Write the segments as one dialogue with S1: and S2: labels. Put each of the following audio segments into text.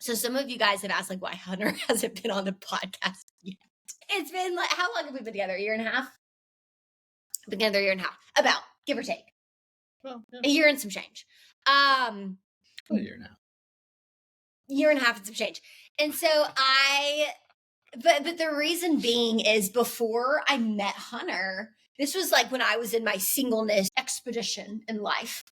S1: So some of you guys have asked like why Hunter hasn't been on the podcast yet. It's been like, how long have we been together? A year and a half? Been together a year and a half. About, give or take.
S2: Well, yeah.
S1: A year and some change.
S2: A year now.
S1: Year and a half and some change. And so but the reason being is before I met Hunter, this was like when I was in my singleness expedition in life.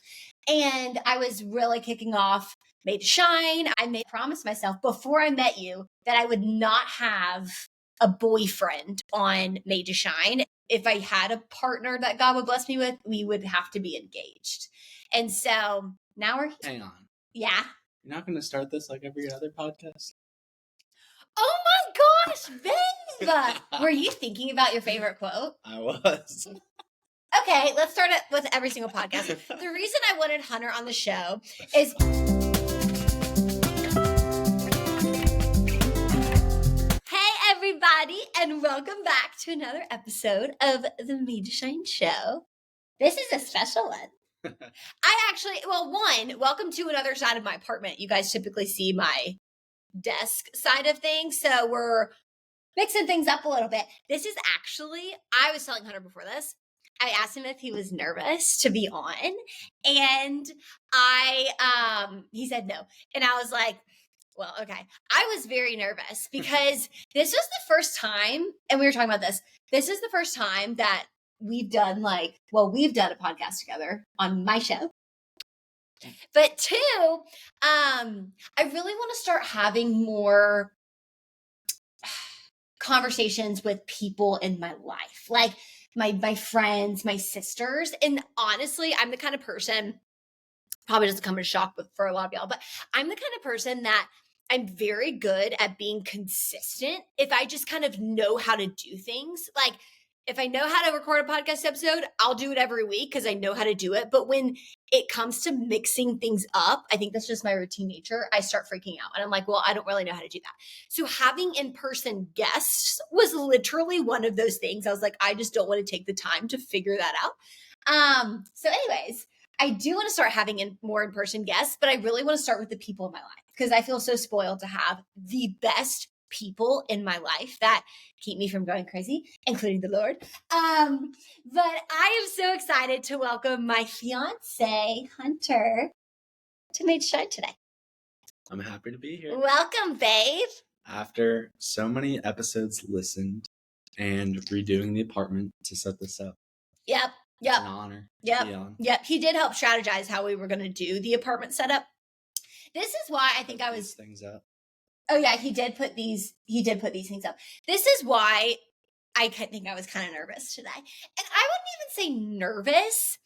S1: And I was really kicking off Made to Shine. I promised myself before I met you that I would not have a boyfriend on Made to Shine. If I had a partner that God would bless me with, we would have to be engaged. And so now we're here.
S2: Hang on.
S1: Yeah.
S2: You're not going to start this like every other podcast?
S1: Oh my gosh, babe! Were you thinking about your favorite quote?
S2: I was.
S1: Okay, let's start it with every single podcast. The reason I wanted Hunter on the show is... Hey everybody, and welcome back to another episode of the Made to Shine show. This is a special one. Welcome to another side of my apartment. You guys typically see my desk side of things, so we're mixing things up a little bit. This is actually, I was telling Hunter before this, I asked him if he was nervous to be on, and he said no. And I was like, well, okay. I was very nervous because this was the first time, and we were talking about this is the first time that we've done we've done a podcast together on my show. But two, I really want to start having more conversations with people in my life, like my friends, my sisters. And honestly, I'm the kind of person, probably doesn't come as a shock for a lot of y'all, but I'm the kind of person that I'm very good at being consistent if I just kind of know how to do things. Like, if I know how to record a podcast episode, I'll do it every week because I know how to do it. But when it comes to mixing things up, I think that's just my routine nature. I start freaking out. And I'm like, well, I don't really know how to do that. So having in-person guests was literally one of those things. I was like, I just don't want to take the time to figure that out. So anyways, I do want to start having more in-person guests, but I really want to start with the people in my life because I feel so spoiled to have the best people in my life that keep me from going crazy, including the Lord. But I am so excited to welcome my fiance, Hunter, to Made to Shine today.
S2: I'm happy to be here.
S1: Welcome, babe.
S2: After so many episodes listened and redoing the apartment to set this up.
S1: Yep.
S2: It's an honor to be on.
S1: Yep. He did help strategize how we were going to do the apartment setup. This is why I think I was...
S2: things up.
S1: Oh yeah, he did put these things up. This is why I think I was kind of nervous today. And I wouldn't even say nervous,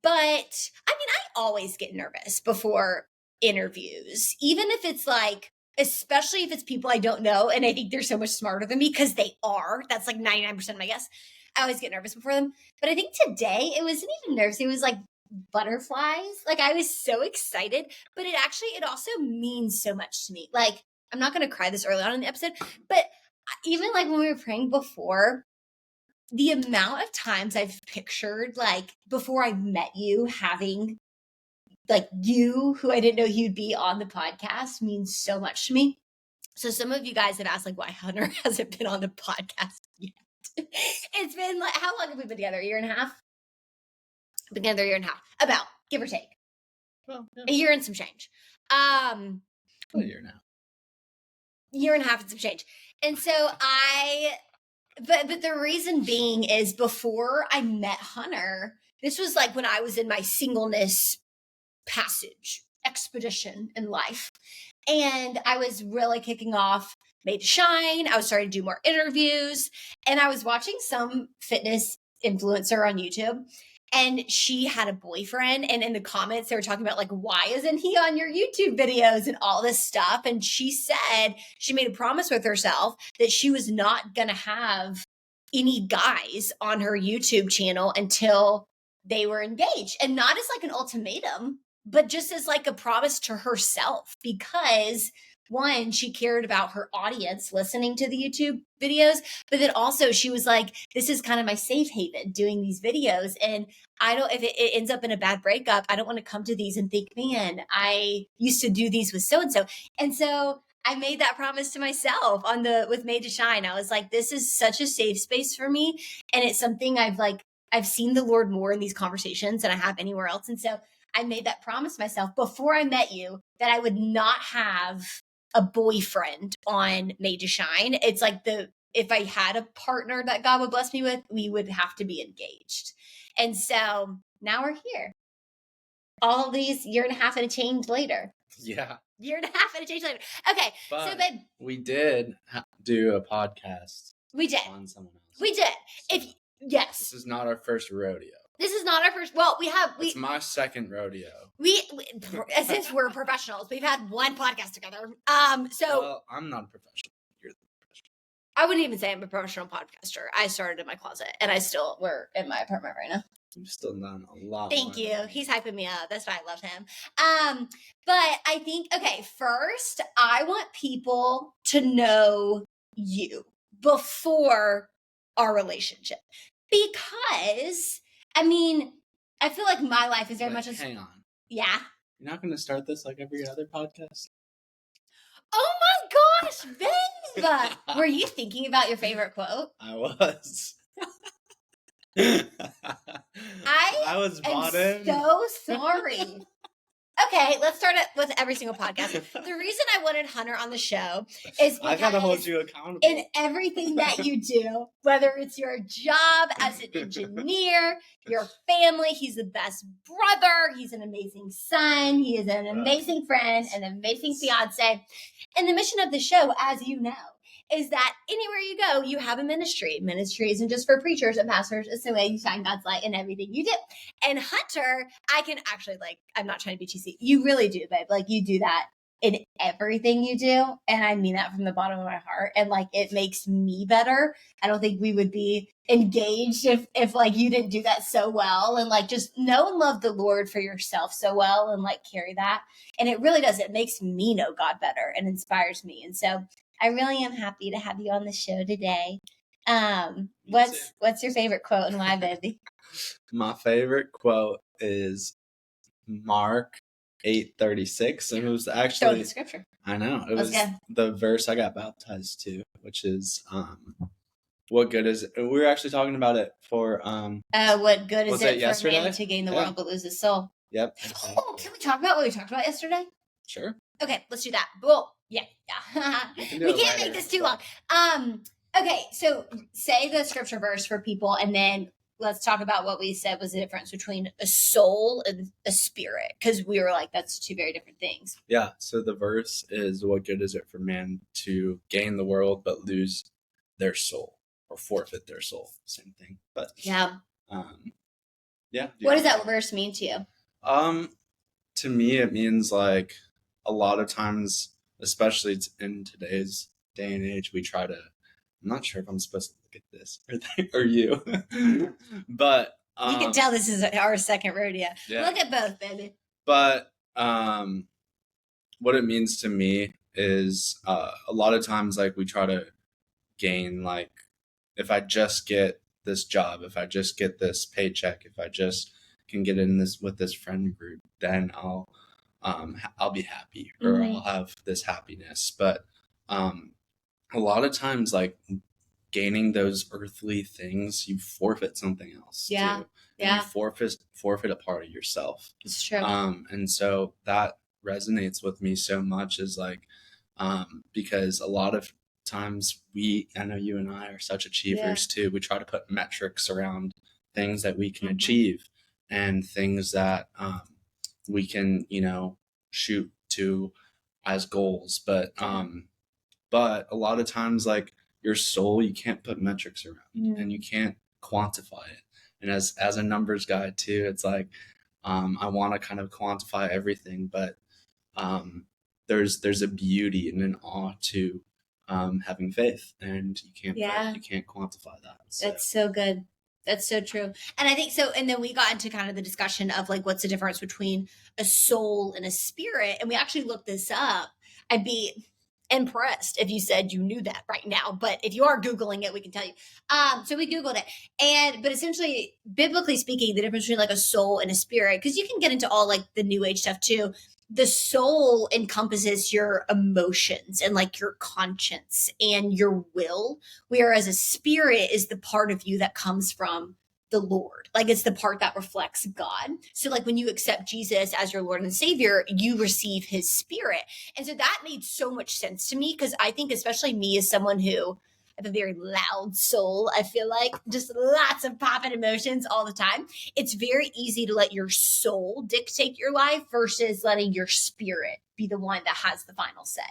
S1: but I mean, I always get nervous before interviews, even if it's like, especially if it's people I don't know. And I think they're so much smarter than me because they are. That's like 99% of my guess. I always get nervous before them. But I think today it wasn't even nerves. It was like butterflies. Like I was so excited, but it also means so much to me. Like, I'm not going to cry this early on in the episode, but even like when we were praying before, the amount of times I've pictured, like before I met you, having like you, who I didn't know you'd be on the podcast, means so much to me. So some of you guys have asked like why Hunter hasn't been on the podcast yet. It's been like, how long have we been together? A year and a half? Been together a year and a half. About, give or take.
S2: Well, yeah.
S1: A year and some change.
S2: A year now.
S1: Year and a half and some change. And so but the reason being is before I met Hunter, this was like when I was in my singleness expedition in life. And I was really kicking off Made to Shine. I was starting to do more interviews, and I was watching some fitness influencer on YouTube, and she had a boyfriend, and in the comments they were talking about like, why isn't he on your YouTube videos and all this stuff? And she said she made a promise with herself that she was not going to have any guys on her YouTube channel until they were engaged, and not as like an ultimatum, but just as like a promise to herself, because one, she cared about her audience listening to the YouTube videos, but then also she was like, this is kind of my safe haven doing these videos. And I don't, if it ends up in a bad breakup, I don't want to come to these and think, man, I used to do these with so-and-so. And so I made that promise to myself with Made to Shine. I was like, this is such a safe space for me. And it's something I've seen the Lord more in these conversations than I have anywhere else. And so I made that promise myself before I met you that I would not have a boyfriend on Made to Shine. It's like if I had a partner that God would bless me with, we would have to be engaged. And so now we're here. All these year and a half and a change later.
S2: Yeah.
S1: Year and a half and a change later. Okay.
S2: But
S1: so babe,
S2: we did do a podcast.
S1: We did.
S2: On someone else.
S1: We did.
S2: So
S1: Yes.
S2: This is not our first rodeo.
S1: This is not our first. Well,
S2: it's my second rodeo.
S1: We as if we're professionals. We've had one podcast together.
S2: Well, I'm not a professional. You're the professional.
S1: I wouldn't even say I'm a professional podcaster. I started in my closet, and we're in my apartment right now.
S2: You've still done a lot.
S1: Thank you. He's hyping me up. That's why I love him. But I think, okay, first, I want people to know you before our relationship. Because, I mean, I feel like my life is very much as...
S2: Hang on.
S1: Yeah?
S2: You're not going to start this like every other podcast?
S1: Oh my gosh, babe! Were you thinking about your favorite quote?
S2: I was. I was bought in.
S1: So sorry. Okay, let's start it with every single podcast. The reason I wanted Hunter on the show is because
S2: I gotta hold you accountable
S1: in everything that you do, whether it's your job as an engineer, your family. He's the best brother. He's an amazing son. He is an amazing friend, an amazing fiance. And the mission of the show, as you know, is that anywhere you go, you have a ministry. Ministry isn't just for preachers and pastors. It's the way you shine God's light in everything you do. And Hunter, I can actually, I'm not trying to be cheesy. You really do, babe. You do that in everything you do. And I mean that from the bottom of my heart. And it makes me better. I don't think we would be engaged if you didn't do that so well. And just know and love the Lord for yourself so well and carry that. And it really does. It makes me know God better and inspires me. And so I really am happy to have you on the show today. What's your favorite quote and why, baby?
S2: My favorite quote is Mark 8:36, and it was actually
S1: the scripture.
S2: I know it was the verse I got baptized to, which is what good is it? We were actually talking about it for
S1: what good is it for
S2: yesterday?
S1: a man to gain the world but lose his soul?
S2: Yep. Exactly.
S1: Oh, can we talk about what we talked about yesterday?
S2: Sure.
S1: Okay, let's do that. Well, yeah. We can't make this too long. Okay, so say the scripture verse for people, and then let's talk about what we said was the difference between a soul and a spirit, because we were that's two very different things.
S2: Yeah, so the verse is, what good is it for man to gain the world but lose their soul, or forfeit their soul? Same thing. But
S1: yeah.
S2: Yeah.
S1: What does that verse mean to you?
S2: To me, it means a lot of times, especially in today's day and age, we try to, I'm not sure if I'm supposed to look at this or you, but
S1: you can tell this is our second rodeo.
S2: Yeah.
S1: Look at both, baby.
S2: But what it means to me is a lot of times we try to gain, if I just get this job, if I just get this paycheck, if I just can get in this with this friend group, then I'll be happy, or I'll have this happiness. But a lot of times, gaining those earthly things, you forfeit something else.
S1: Yeah.
S2: Too.
S1: Yeah.
S2: You forfeit a part of yourself.
S1: It's true.
S2: And so that resonates with me so much, is because a lot of times I know you and I are such achievers too. We try to put metrics around things that we can achieve and things that we can, shoot to as goals. But a lot of times, your soul, you can't put metrics around, and you can't quantify it. And as a numbers guy too, it's I want to kind of quantify everything, but there's a beauty and an awe to having faith, and you can't quantify that.
S1: That's so good. That's so true. And I think so. And then we got into kind of the discussion of like, what's the difference between a soul and a spirit? And we actually looked this up. I'd be impressed if you said you knew that right now, but if you are Googling it, we can tell you. So we Googled it, but essentially, biblically speaking, the difference between like a soul and a spirit, because you can get into all like the new age stuff too. The soul encompasses your emotions and like your conscience and your will, whereas a spirit is the part of you that comes from the Lord. Like it's the part that reflects God. So like when you accept Jesus as your Lord and Savior, you receive his spirit. And so that made so much sense to me because I think especially me as someone who I have a very loud soul, I feel like just lots of popping emotions all the time. It's very easy to let your soul dictate your life versus letting your spirit be the one that has the final say.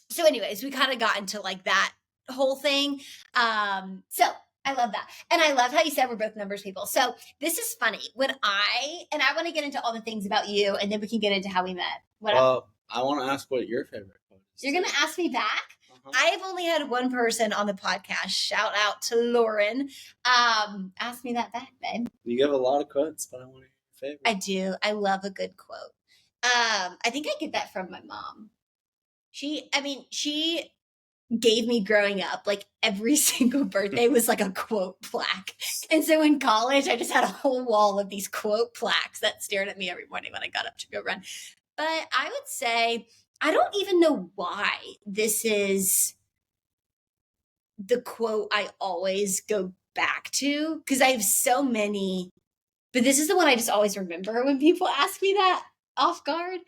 S1: So anyways, we kind of got into like that whole thing. So I love that. And I love how you said we're both numbers people. So this is funny. And I want to get into all the things about you and then we can get into how we met.
S2: Well, I want to ask what your favorite quote is.
S1: You're going to ask me back? I've only had one person on the podcast. Shout out to Lauren. Ask me that back, babe.
S2: You give a lot of quotes, but I want to hear your favorite.
S1: I do. I love a good quote. I think I get that from my mom. She gave me growing up, like every single birthday was like a quote plaque. And so in college, I just had a whole wall of these quote plaques that stared at me every morning when I got up to go run. But I would say, I don't even know why this is the quote I always go back to because I have so many, but this is the one I just always remember when people ask me that off guard.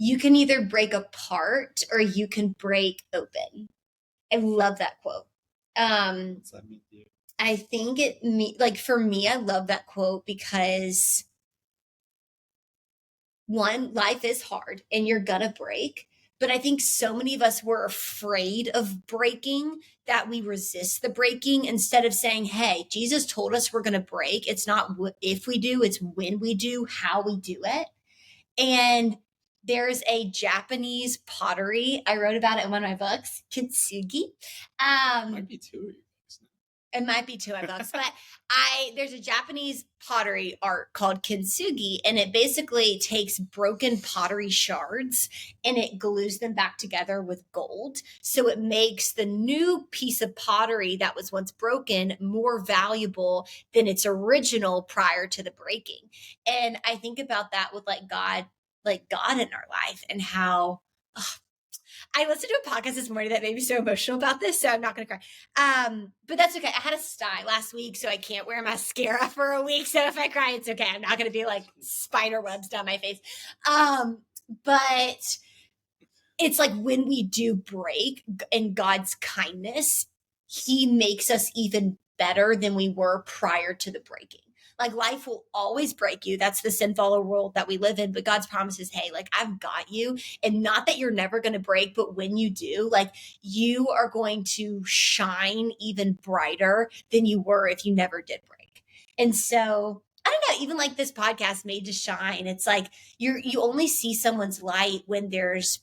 S1: You can either break apart or you can break open. I love that quote.
S2: What's that mean to you?
S1: I think for me, I love that quote because one, life is hard and you're gonna break. But I think so many of us were afraid of breaking that we resist the breaking instead of saying, hey, Jesus told us we're going to break. It's not if we do, it's when we do, how we do it. And there's a Japanese pottery. I wrote about it in one of my books, Kintsugi.
S2: Might be two of your books now.
S1: It might be two of my books, but there's a Japanese pottery art called kintsugi, and it basically takes broken pottery shards and it glues them back together with gold. So it makes the new piece of pottery that was once broken more valuable than its original prior to the breaking. And I think about that with like God in our life and how I listened to a podcast this morning that made me so emotional about this, so I'm not going to cry. But that's okay. I had a sty last week, so I can't wear mascara for a week. So if I cry, it's okay. I'm not going to be like spider webs down my face. But it's like when we do break in God's kindness, he makes us even better than we were prior to the breaking. Like life will always break you. That's the sinful world that we live in. But God's promise is, hey, like I've got you. And not that you're never going to break, but when you do, like you are going to shine even brighter than you were if you never did break. And so I don't know, even like this podcast Made to Shine, it's like you only see someone's light when there's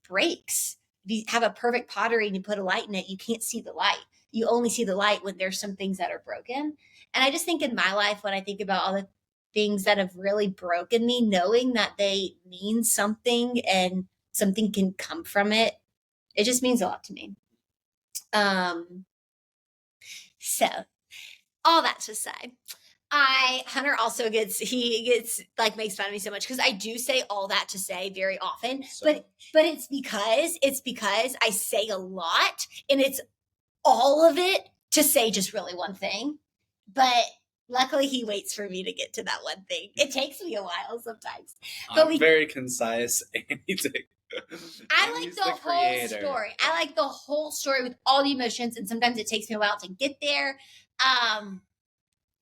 S1: breaks. If you have a perfect pottery and you put a light in it, you can't see the light. You only see the light when there's some things that are broken. And I just think in my life, when I think about all the things that have really broken me, knowing that they mean something and something can come from it, it just means a lot to me. So all that to say, Hunter also gets like makes fun of me so much because I do say all that to say very often, but it's because I say a lot and it's all of it to say just really one thing. But luckily he waits for me to get to that one thing. It takes me a while sometimes. But
S2: I'm very concise.
S1: I like the whole story. I like the whole story with all the emotions, and sometimes it takes me a while to get there.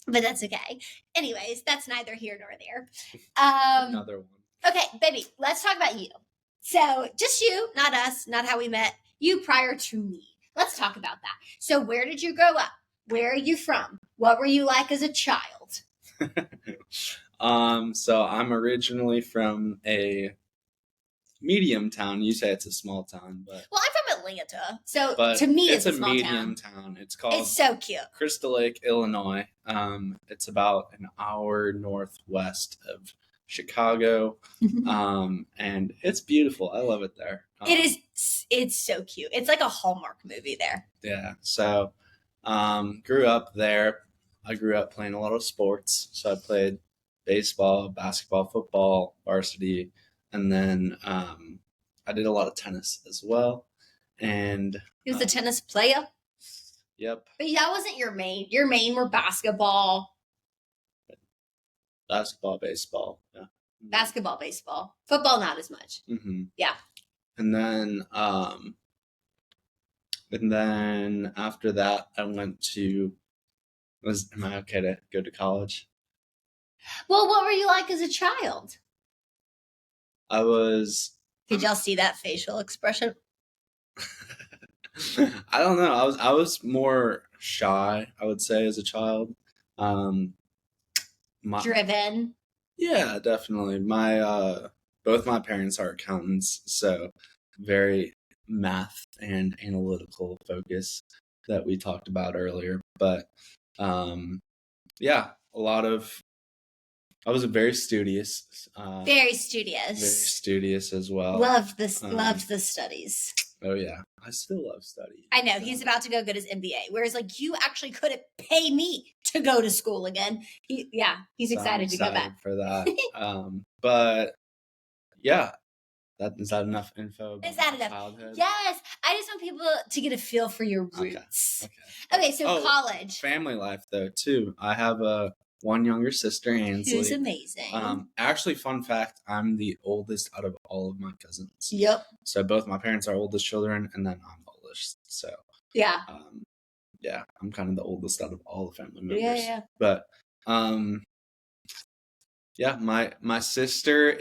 S1: But that's okay. Anyways, that's neither here nor there.
S2: Another one.
S1: Okay, baby, let's talk about you. So just you, not us, not how we met. You prior to me. Let's talk about that. So where did you grow up? Where are you from? What were you like as a child?
S2: So I'm originally from a medium town. You say it's a small town, but
S1: well, I'm from Atlanta. So
S2: but
S1: to me,
S2: it's
S1: it's
S2: a
S1: small
S2: medium
S1: town.
S2: town. It's called
S1: It's so cute.
S2: Crystal Lake, Illinois. It's about an hour northwest of Chicago, and it's beautiful. I love it there.
S1: It is. It's so cute. It's like a Hallmark movie there.
S2: Yeah. So, grew up there. I grew up playing a lot of sports. So I played baseball, basketball, football, varsity, and then I did a lot of tennis as well. And
S1: He was a tennis player.
S2: Yep.
S1: But that wasn't your main. Your main were basketball.
S2: Basketball, baseball. Yeah.
S1: Basketball, baseball. Football, not as much.
S2: Mm-hmm.
S1: Yeah.
S2: And then after that, I went to. Am I okay to go to college?
S1: Well, what were you like as a child?
S2: I was.
S1: Did y'all see that facial expression?
S2: I don't know. I was more shy, I would say, as a child.
S1: Driven.
S2: Yeah, definitely. My both my parents are accountants, so very math and analytical focus that we talked about earlier. But yeah, I was very studious.
S1: Very studious.
S2: Very studious as well.
S1: Loved the studies.
S2: Oh yeah, I still love studying.
S1: I know he's about to go get his MBA, whereas like you actually couldn't pay me to go to school again. He's excited to go back
S2: for that. But yeah, is that enough info?
S1: Is that enough? Childhood? Yes, I just want people to get a feel for your roots. Okay, so college,
S2: family life though too. I have one younger sister, Ainsley.
S1: Who's amazing.
S2: Actually, fun fact, I'm the oldest out of all of my cousins.
S1: Yep.
S2: So both my parents are oldest children, and then I'm oldest. So
S1: yeah.
S2: Yeah, I'm kind of the oldest out of all the family members.
S1: Yeah.
S2: But yeah, my sister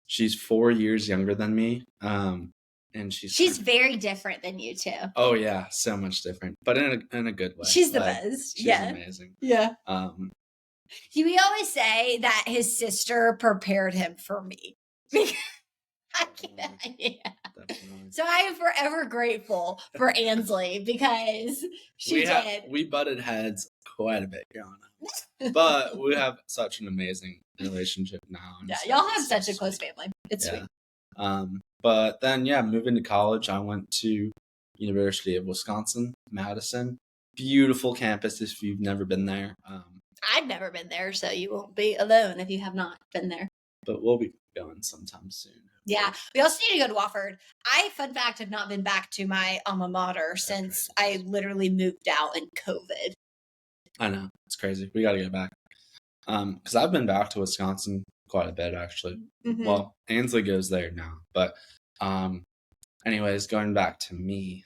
S2: she's 4 years younger than me. And she's
S1: very different than you too.
S2: Oh yeah, so much different, but in a good way.
S1: She's the best.
S2: She's amazing.
S1: Yeah. We always say that his sister prepared him for me. So I am forever grateful for Ainsley because she did.
S2: We butted heads quite a bit growing up, but we have such an amazing relationship now.
S1: Yeah, y'all have such a close family. It's sweet.
S2: But then, moving to college, I went to University of Wisconsin, Madison. Beautiful campus if you've never been there.
S1: I've never been there, so you won't be alone if you have not been there.
S2: But we'll be going sometime soon.
S1: Yeah, we also need to go to Wofford. fun fact, have not been back to my alma mater since I literally moved out in COVID.
S2: I know, it's crazy. We got to get back. Because I've been back to Wisconsin quite a bit, actually. Mm-hmm. Well, Ainsley goes there now, but anyways, going back to me,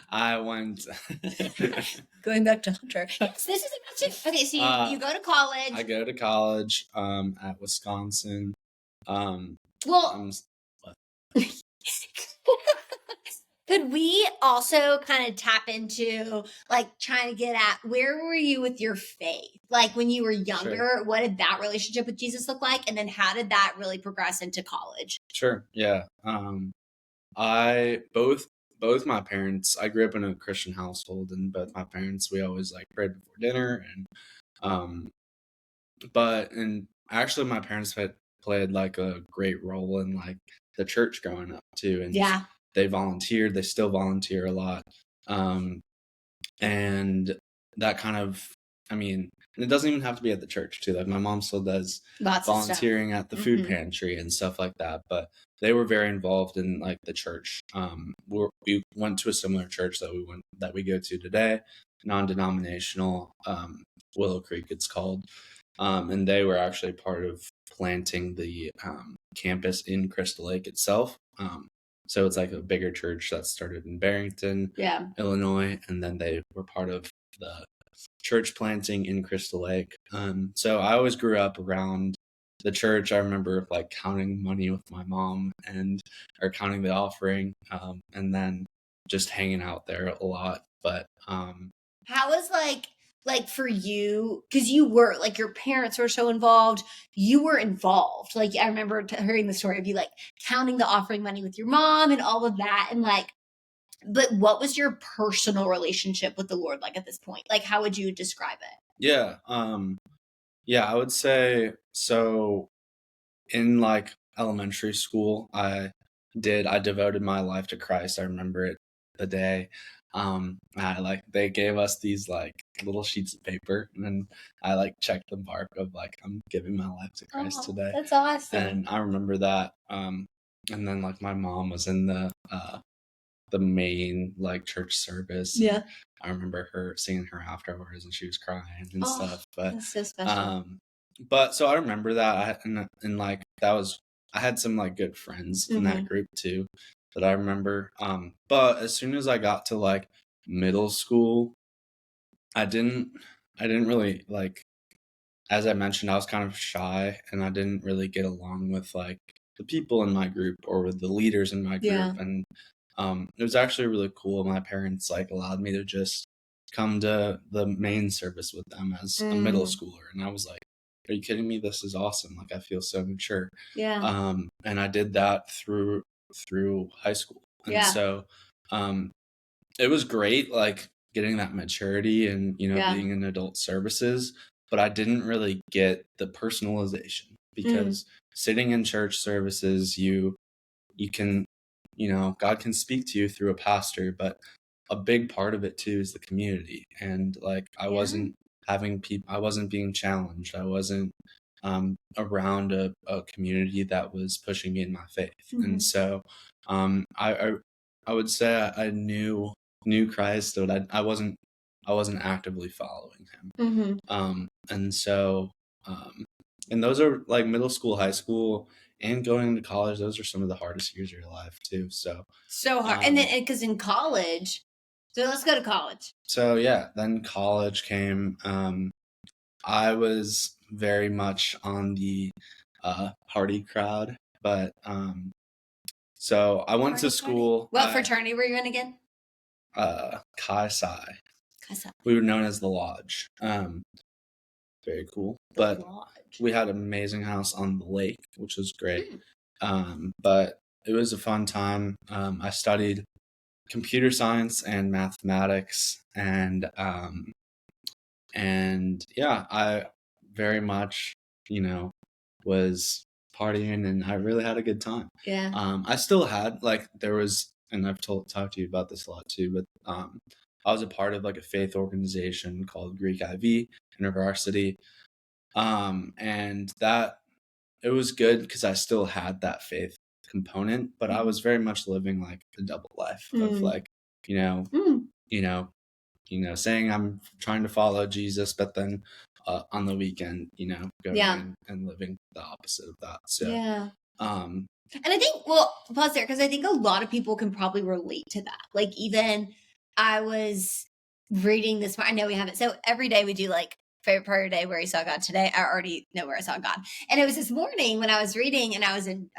S2: I went.
S1: Going back to Hunter. Yes, this is about to. Okay, so you go to college.
S2: I go to college at Wisconsin.
S1: Could we also kind of tap into like trying to get at where were you with your faith? Like when you were younger, sure. What did that relationship with Jesus look like? And then how did that really progress into college?
S2: Sure. Yeah. Both my parents, I grew up in a Christian household, and both my parents, we always like prayed before dinner, and actually my parents had played like a great role in like the church growing up too, and they volunteered. They still volunteer a lot, and that kind of, and it doesn't even have to be at the church too. Like my mom still does volunteering at the food pantry and stuff like that, but they were very involved in like the church. We went to a similar church that we go to today, non-denominational, Willow Creek it's called, and they were actually part of planting the campus in Crystal Lake itself. So it's like a bigger church that started in Barrington, Illinois, and then they were part of the church planting in Crystal Lake. So I always grew up around the church. I remember like counting money with my mom or counting the offering, and then just hanging out there a lot. But
S1: how was like for you, because you were like your parents were so involved, you were involved. Like I remember hearing the story of you like counting the offering money with your mom and all of that, and like But what was your personal relationship with the Lord like at this point? Like, how would you describe it?
S2: Yeah. Yeah, I would say so. In like elementary school, I devoted my life to Christ. I remember it the day. They gave us these like little sheets of paper, and then I like checked the mark of like I'm giving my life to Christ today.
S1: That's awesome.
S2: And I remember that. And then like my mom was in the main like church service.
S1: Yeah.
S2: I remember her seeing her afterwards, and she was crying and stuff. But
S1: that's so special.
S2: but so I remember that, and like that was I had some like good friends in that group too that I remember. But as soon as I got to like middle school, I didn't really like, as I mentioned, I was kind of shy and I didn't really get along with like the people in my group or with the leaders in my group.
S1: Yeah.
S2: And it was actually really cool. My parents like allowed me to just come to the main service with them as a middle schooler, and I was like, "Are you kidding me? This is awesome! Like I feel so mature."
S1: Yeah.
S2: And I did that through high school, and
S1: Yeah.
S2: so it was great, like getting that maturity and
S1: Yeah.
S2: being in adult services. But I didn't really get the personalization because sitting in church services, you can, God can speak to you through a pastor, but a big part of it too is the community. And like I wasn't having people, I wasn't being challenged. I wasn't around a community that was pushing me in my faith. And so I would say I knew Christ, but I wasn't actively following him. And so and those are like middle school, high school, and going into college. Those are some of the hardest years of your life too. So
S1: hard. And then because in college, so let's go to college.
S2: So yeah, then college came. I was very much on the party crowd, but so I went to school.
S1: What fraternity were you in again?
S2: Chi Psi. We were known as the Lodge. Very cool. But we had an amazing house on the lake, which was great. But it was a fun time. I studied computer science and mathematics, and yeah, I very much, was partying, and I really had a good time.
S1: Yeah.
S2: I still had like there was, and I've talked to you about this a lot too, but I was a part of like a faith organization called Greek IV InterVarsity, and that it was good because I still had that faith component, but I was very much living like a double life of like, you know, saying I'm trying to follow Jesus, but then on the weekend, going and living the opposite of that. So
S1: and I think, well, pause there, because I think a lot of people can probably relate to that. Like, even I was reading this, I know we haven't, so every day we do like favorite part of the day, where you saw God today. I already know where I saw God. And it was this morning when I was reading, and I was in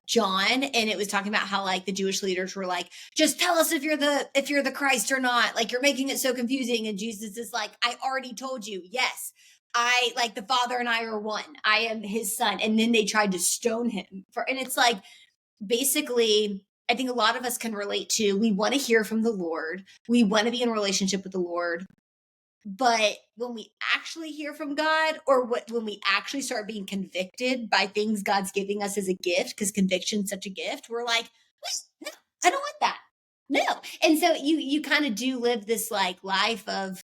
S1: John, and it was talking about how like the Jewish leaders were like, just tell us if you're the Christ or not, like you're making it so confusing. And Jesus is like, I already told you, yes, I like the Father and I are one, I am his son. And then they tried to stone him and it's like, basically, I think a lot of us can relate to, we want to hear from the Lord, we want to be in a relationship with the Lord, but when we actually hear from God, or when we actually start being convicted by things God's giving us as a gift, because conviction's such a gift, we're like, wait, no, I don't want that. No. And so you kind of do live this like life of,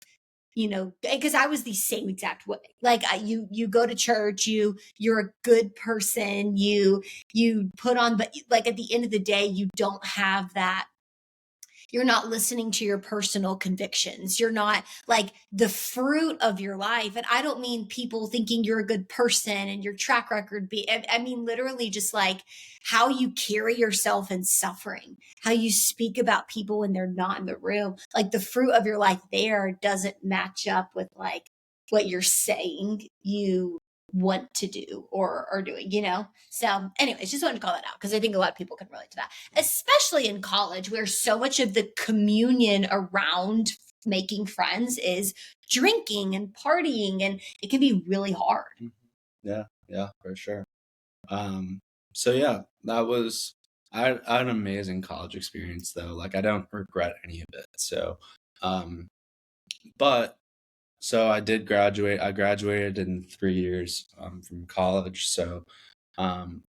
S1: because I was the same exact way. Like you go to church, you're a good person, you put on, but like at the end of the day, you don't have that. You're not listening to your personal convictions. You're not like the fruit of your life. And I don't mean people thinking you're a good person and your track record I mean, literally just like how you carry yourself in suffering, how you speak about people when they're not in the room. Like the fruit of your life there doesn't match up with like what you're saying you want to do or are doing, So anyways, just wanted to call that out because I think a lot of people can relate to that, especially in college where so much of the communion around making friends is drinking and partying, and it can be really hard.
S2: Yeah, for sure. So yeah, that was I had an amazing college experience though. Like I don't regret any of it. So, um, but so I did graduate. I graduated in 3 years from college. So,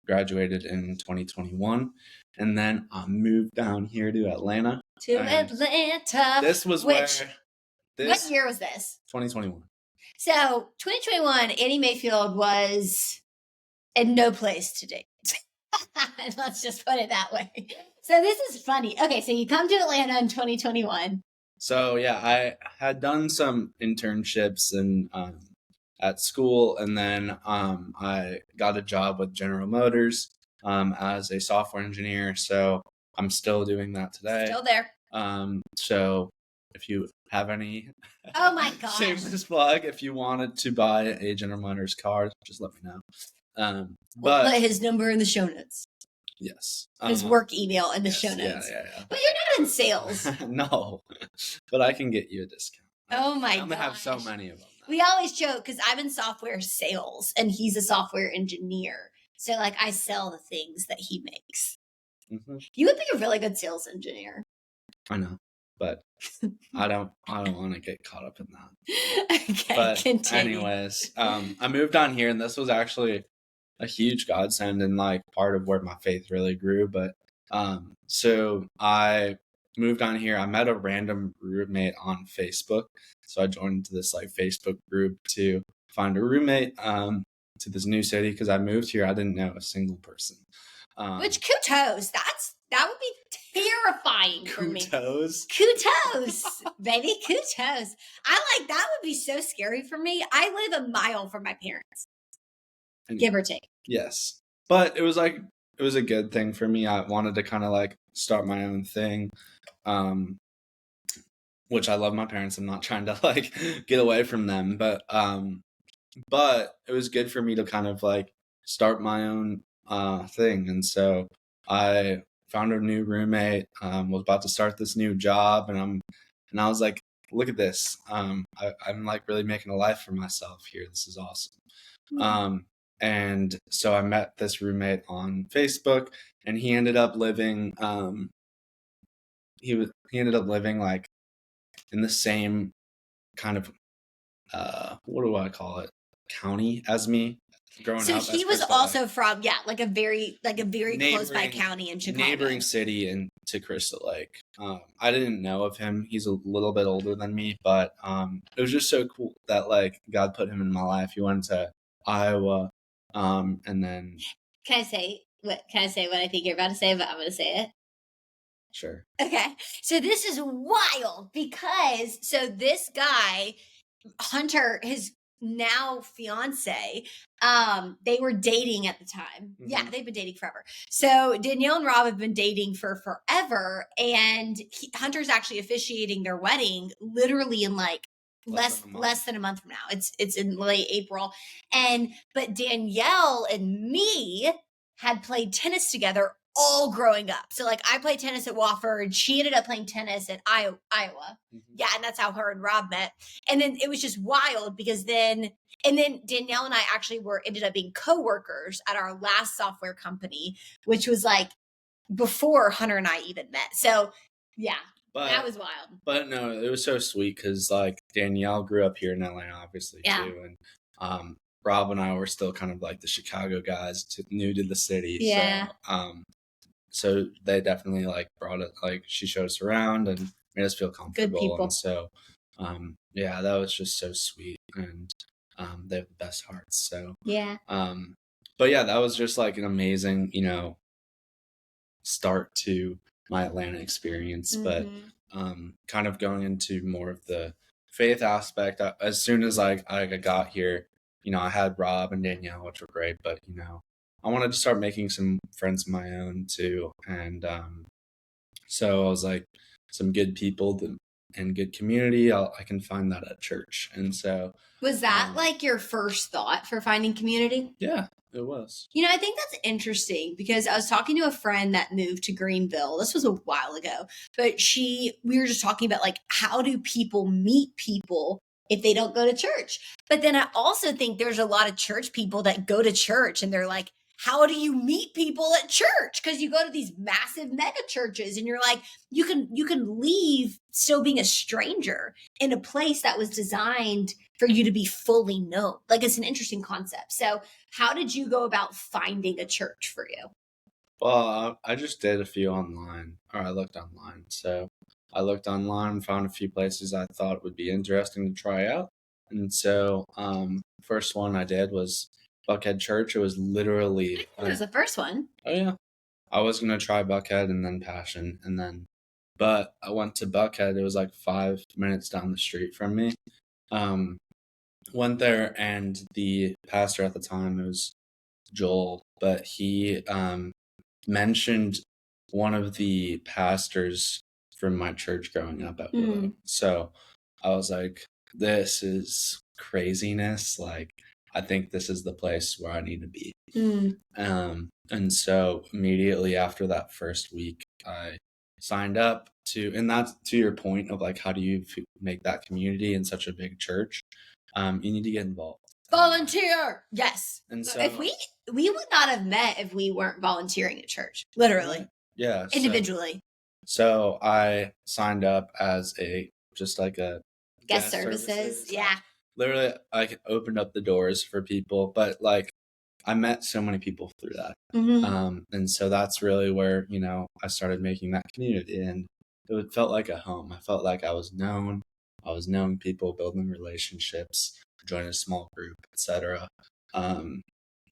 S2: graduated in 2021, and then I moved down here to Atlanta.
S1: To
S2: And
S1: Atlanta.
S2: this was
S1: Which,
S2: where
S1: what
S2: this
S1: year was this?
S2: 2021.
S1: So 2021, Annie Mayfield was in no place to date. Let's just put it that way. So this is funny. Okay, so you come to Atlanta in 2021.
S2: So yeah, I had done some internships and at school, and then I got a job with General Motors as a software engineer. So I'm still doing that today.
S1: Still there.
S2: So if you have any
S1: Oh my gosh.
S2: shameless plug, if you wanted to buy a General Motors car, just let me know.
S1: We'll
S2: But
S1: put his number in the show notes.
S2: yes,
S1: His work email in the show
S2: yeah,
S1: notes.
S2: yeah.
S1: But you're not in sales.
S2: No, but I can get you a discount.
S1: Oh my
S2: I'm gonna have so
S1: gosh.
S2: many of them.
S1: We always joke because I'm in software sales and he's a software engineer. So like I sell the things that he makes.
S2: Mm-hmm.
S1: You would be a really good sales engineer.
S2: I know, but I don't want to get caught up in that.
S1: Okay,
S2: But
S1: continue.
S2: anyways, I moved on here, and this was actually a huge godsend and like part of where my faith really grew. But so I moved on here. I met a random roommate on Facebook, so I joined this like Facebook group to find a roommate to this new city because I moved here. I didn't know a single person.
S1: Which kudos. That would be terrifying for me. Kudos, baby, kudos. I like that would be so scary for me. I live a mile from my parents. Give or take.
S2: Yes. But it was a good thing for me. I wanted to kind of like start my own thing. Which I love my parents. I'm not trying to like get away from them, but it was good for me to kind of like start my own thing. And so I found a new roommate, was about to start this new job, and I was like, look at this. I'm like really making a life for myself here. This is awesome. Mm-hmm. And so I met this roommate on Facebook, and he ended up living he ended up living like in the same kind of what do I call it? County as me. Growing
S1: so
S2: up
S1: he was also from like a very close by county in Chicago,
S2: neighboring city to Crystal Lake. I didn't know of him. He's a little bit older than me, but it was just so cool that like God put him in my life. He went to Iowa, and then
S1: Can I say what I think you're about to say, but I'm going to say it.
S2: Sure.
S1: Okay. So this is wild because this guy, Hunter, his now fiance, they were dating at the time. Mm-hmm. Yeah, they've been dating forever. So Danielle and Rob have been dating for forever, and Hunter's actually officiating their wedding literally in like less than a month from now. It's in late April. But Danielle and me had played tennis together all growing up. So like I played tennis at Wofford. She ended up playing tennis at Iowa. Mm-hmm. Yeah, and that's how her and Rob met. And then it was just wild because then Danielle and I actually ended up being co-workers at our last software company, which was like before Hunter and I even met. So yeah, that was wild.
S2: But no, it was so sweet because like Danielle grew up here in Atlanta, obviously too, and Rob and I were still kind of like the Chicago guys, new to the city. Yeah. So they definitely like brought it, like she showed us around and made us feel comfortable.
S1: Good people.
S2: And so, yeah, that was just so sweet, and they have the best hearts. So
S1: yeah.
S2: But yeah, that was just like an amazing, start to my Atlanta experience. Mm-hmm. But kind of going into more of the faith aspect, as soon as I got here, I had Rob and Danielle, which were great, but I wanted to start making some friends of my own too. And so I was like, some good people and good community, I can find that at church. And so
S1: was that like your first thought for finding community?
S2: Yeah, it was.
S1: I think that's interesting because I was talking to a friend that moved to Greenville. This was a while ago, but we were just talking about like, how do people meet people if they don't go to church? But then I also think there's a lot of church people that go to church and they're like, how do you meet people at church? Because you go to these massive mega churches and you're like, you can leave still being a stranger in a place that was designed for you to be fully known. Like, it's an interesting concept. So how did you go about finding a church for you?
S2: Well, I just did a few online, or I looked online. So I looked online, found a few places I thought would be interesting to try out. And so, first one I did was Buckhead Church. It was literally,
S1: It was the first one.
S2: oh yeah, I was gonna try Buckhead and then Passion, and then, but I went to Buckhead. It was like 5 minutes down the street from me. Um, Went there, and the pastor at the time, it was Joel, but he mentioned one of the pastors from my church growing up at Willow. So I was like, this is craziness. Like, I think this is the place where I need to be. And so immediately after that first week, I signed up to, and that's to your point of like, how do you make that community in such a big church? You need to get involved.
S1: Volunteer. Yes.
S2: And so
S1: if we would not have met if we weren't volunteering at church, literally.
S2: Right. Yeah.
S1: Individually.
S2: So I signed up as just like a
S1: guest services. Yeah.
S2: Literally, I opened up the doors for people, but like I met so many people through that. And so that's really where, I started making that community, and it felt like a home. I felt like I was known. I was knowing people, building relationships, joining a small group, etc. And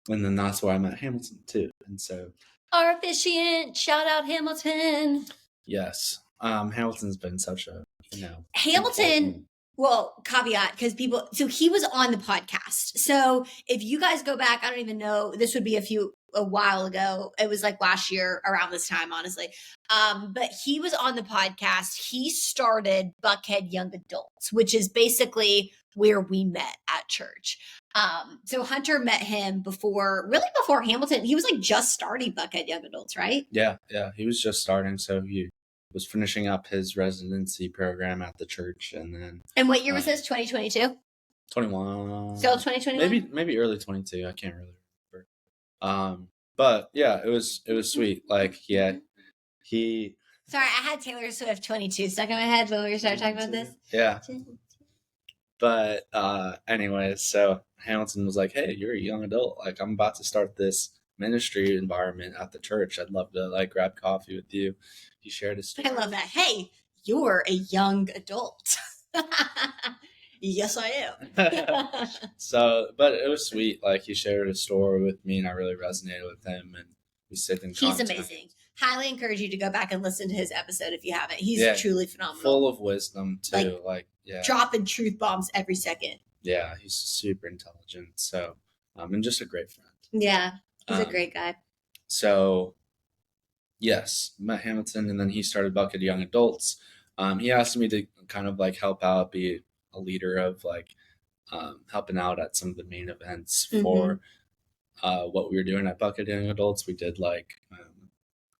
S2: then that's where I met Hamilton too. And so
S1: our officiant, shout out Hamilton.
S2: Yes. Hamilton's been such a,
S1: Hamilton, important. Well, caveat, because so he was on the podcast. So if you guys go back, I don't even know, this would be a while ago. It was like last year around this time, honestly. But he was on the podcast. He started Buckhead Young Adults, which is basically where we met at church. So Hunter met him before Hamilton. He was like just starting Buckhead Young Adults, right?
S2: Yeah. He was just starting. So he was finishing up his residency program at the church, and then.
S1: And what year was this? 2022?
S2: 21.
S1: Still 2021?
S2: Maybe early 22. I can't really remember. But yeah, it was sweet. Like he.
S1: Sorry, I had Taylor Swift 22 stuck in my head when we started talking about this.
S2: Yeah. But anyways, so Hamilton was like, "Hey, you're a young adult. Like, I'm about to start this ministry environment at the church. I'd love to like grab coffee with you." He shared his story.
S1: I love that. Hey, you're a young adult. Yes, I am.
S2: So, but it was sweet. Like, he shared his story with me, and I really resonated with him, and we stayed in contact.
S1: He's amazing. Highly encourage you to go back and listen to his episode if you haven't. He's truly phenomenal.
S2: Full of wisdom too.
S1: Dropping truth bombs every second.
S2: Yeah, he's super intelligent. So, and just a great friend.
S1: Yeah, he's a great guy.
S2: So, yes, met Hamilton, and then he started Buckhead Young Adults. He asked me to kind of like help out, be a leader of like helping out at some of the main events for what we were doing at Buckhead Young Adults. We did like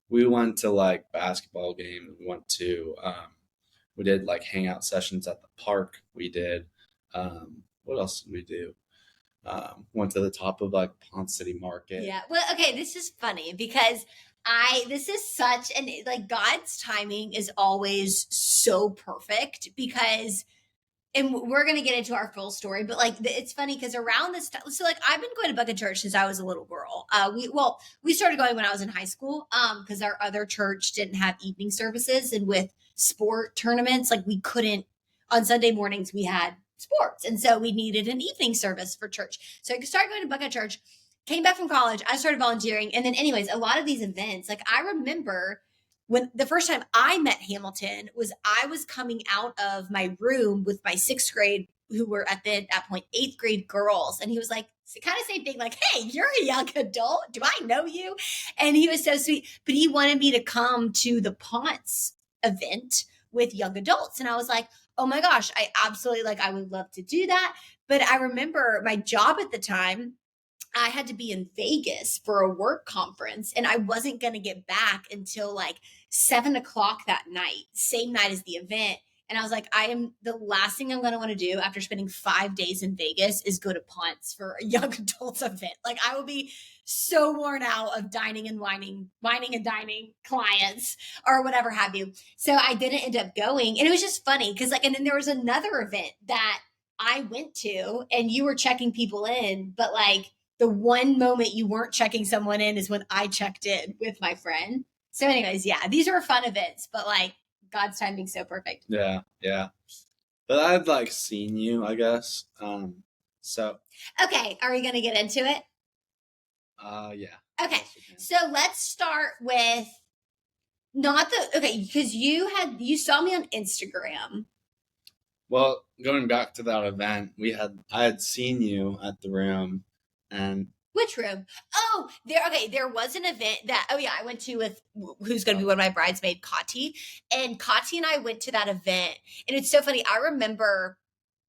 S2: we went to like basketball games. We went to we did like hangout sessions at the park. We did what else did we do? Went to the top of like Ponce City Market.
S1: Yeah. Well, okay, this is funny because this is such, and like God's timing is always so perfect because, and we're going to get into our full story, but like it's funny because around this time, so like I've been going to Buckhead Church since I was a little girl. We started going when I was in high school because our other church didn't have evening services, and with sport tournaments, like we couldn't, on Sunday mornings we had sports, and so we needed an evening service for church. So I started going to Buckhead Church, came back from college, I started volunteering, and then anyways, a lot of these events, like I remember when the first time I met Hamilton was I was coming out of my room with my 6th grade, who were at that point 8th grade girls, and he was like, kind of same thing, like, "Hey, you're a young adult. Do I know you?" And he was so sweet, but he wanted me to come to the Ponce event with young adults, and I was like, "Oh my gosh, I absolutely I would love to do that." But I remember my job at the time, I had to be in Vegas for a work conference, and I wasn't going to get back until like 7:00 that night, same night as the event. And I was like, the last thing I'm going to want to do after spending 5 days in Vegas is go to Ponce for a young adults event. Like, I will be so worn out of dining and wining and dining clients or whatever have you. So I didn't end up going. And it was just funny because, like, and then there was another event that I went to and you were checking people in, but like the one moment you weren't checking someone in is when I checked in with my friend. So anyways, yeah, these are fun events, but like God's timing's so perfect.
S2: Yeah, yeah. But I'd like seen you, I guess. So
S1: Okay, are we gonna get into it?
S2: yeah.
S1: Okay, so let's start with because you saw me on Instagram.
S2: Well, going back to that event, I had seen you at the room, and
S1: which room? Oh, there was an event that I went to with who's going to be one of my bridesmaids, Kati, and Kati and I went to that event, and it's so funny. I remember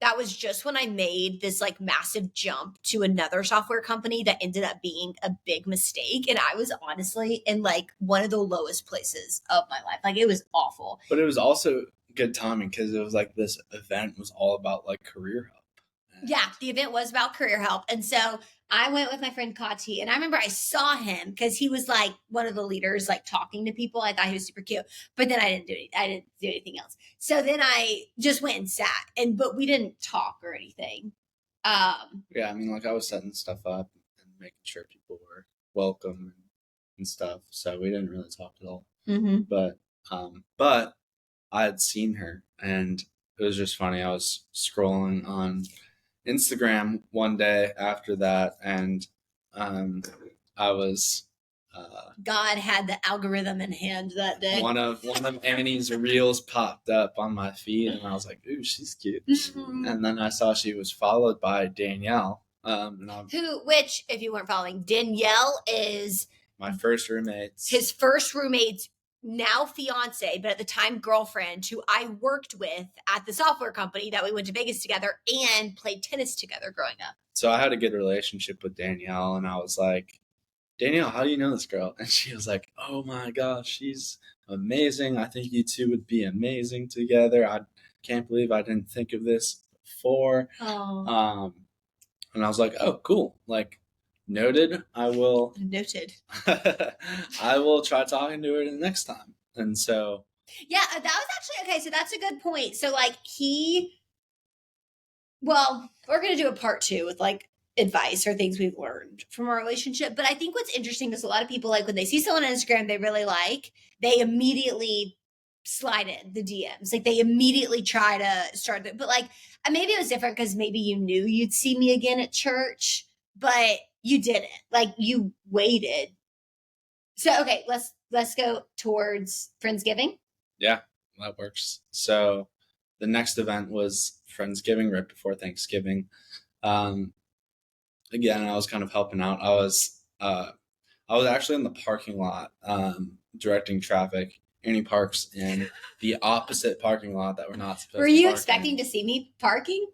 S1: that was just when I made this like massive jump to another software company that ended up being a big mistake. And I was honestly in like one of the lowest places of my life. Like it was awful.
S2: But it was also good timing because it was like this event was all about like career help.
S1: Yeah, the event was about career help. And so I went with my friend Kati, and I remember I saw him because he was like one of the leaders, like talking to people. I thought he was super cute, but then I didn't do anything else. So then I just went and sat, but we didn't talk or anything.
S2: Yeah, I mean, like I was setting stuff up and making sure people were welcome and stuff. So we didn't really talk at all.
S1: Mm-hmm.
S2: But I had seen her, and it was just funny. I was scrolling on Instagram one day after that, and I was
S1: God had the algorithm in hand that day.
S2: One of Annie's reels popped up on my feed, and I was like, "Ooh, she's cute." Mm-hmm. And then I saw she was followed by Danielle,
S1: which, if you weren't following, Danielle is
S2: my first roommate.
S1: His first roommate's now fiance, but at the time girlfriend, who I worked with at the software company that we went to Vegas together and played tennis together growing up.
S2: So I had a good relationship with Danielle, and I was like, "Danielle, how do you know this girl?" And she was like, "Oh my gosh, she's amazing. I think you two would be amazing together. I can't believe I didn't think of this before." Oh. And I was like, "Oh, cool. Like, noted. I will."
S1: Noted.
S2: I will try talking to her the next time. And so.
S1: Yeah, that was actually okay. So that's a good point. So like we're gonna do a part 2 with like advice or things we've learned from our relationship. But I think what's interesting is a lot of people, like when they see someone on Instagram they really like, they immediately slide in the DMs. Like they immediately try to start it. But like maybe it was different because maybe you knew you'd see me again at church, but you didn't. Like you waited. So okay, let's go towards Friendsgiving.
S2: Yeah, that works. So the next event was Friendsgiving right before Thanksgiving. Again, I was kind of helping out. I was actually in the parking lot directing traffic. Annie parks in the opposite parking lot that we're not supposed to.
S1: Were you expecting to see me parking?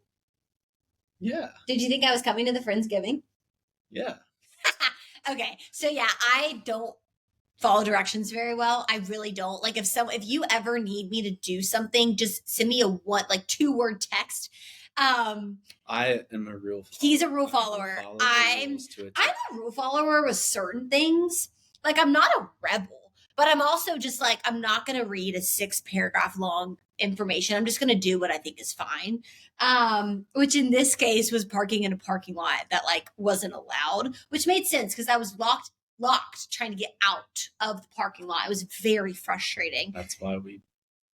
S2: Yeah.
S1: Did you think I was coming to the Friendsgiving?
S2: Yeah.
S1: Okay, so yeah, I don't follow directions very well. I really don't. Like if you ever need me to do something, just send me a 2-word text.
S2: I am a rule follower.
S1: He's a rule follower. I'm a rule follower with certain things. Like I'm not a rebel, but I'm also just like, I'm not going to read a 6-paragraph long information. I'm just going to do what I think is fine. Which in this case was parking in a parking lot that like wasn't allowed, which made sense because I was locked trying to get out of the parking lot. It was very frustrating.
S2: That's why we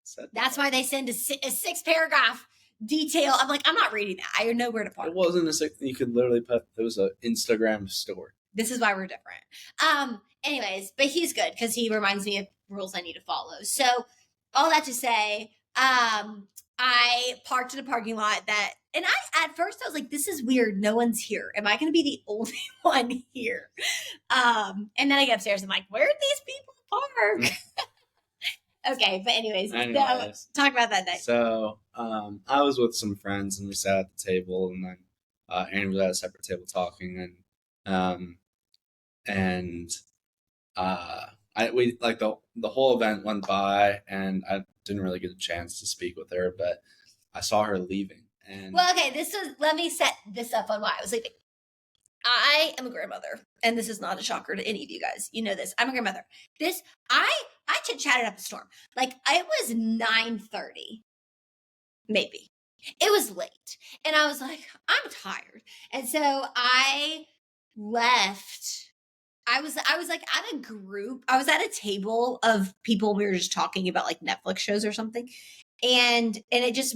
S2: said that.
S1: That's why they send a 6-paragraph detail. I'm like, I'm not reading that. I know where to park.
S2: It wasn't you could literally put, it was an Instagram story.
S1: This is why we're different. Anyways, but he's good because he reminds me of rules I need to follow. So all that to say, I parked in a parking lot and at first I was like, this is weird. No one's here. Am I going to be the only one here? And then I get upstairs. I'm like, where'd these people park? Okay. But anyways, talk about that night.
S2: So, I was with some friends and we sat at the table, and then, Annie was at a separate table talking, and I we like the whole event went by, and I didn't really get a chance to speak with her, but I saw her leaving. And
S1: well, okay, let me set this up on why I was leaving. I am a grandmother, and this is not a shocker to any of you guys. You know this. I'm a grandmother. I chit-chatted up a storm. Like, it was 9:30, maybe. It was late. And I was like, I'm tired. And so I left. I was like at a group. I was at a table of people. We were just talking about like Netflix shows or something. And it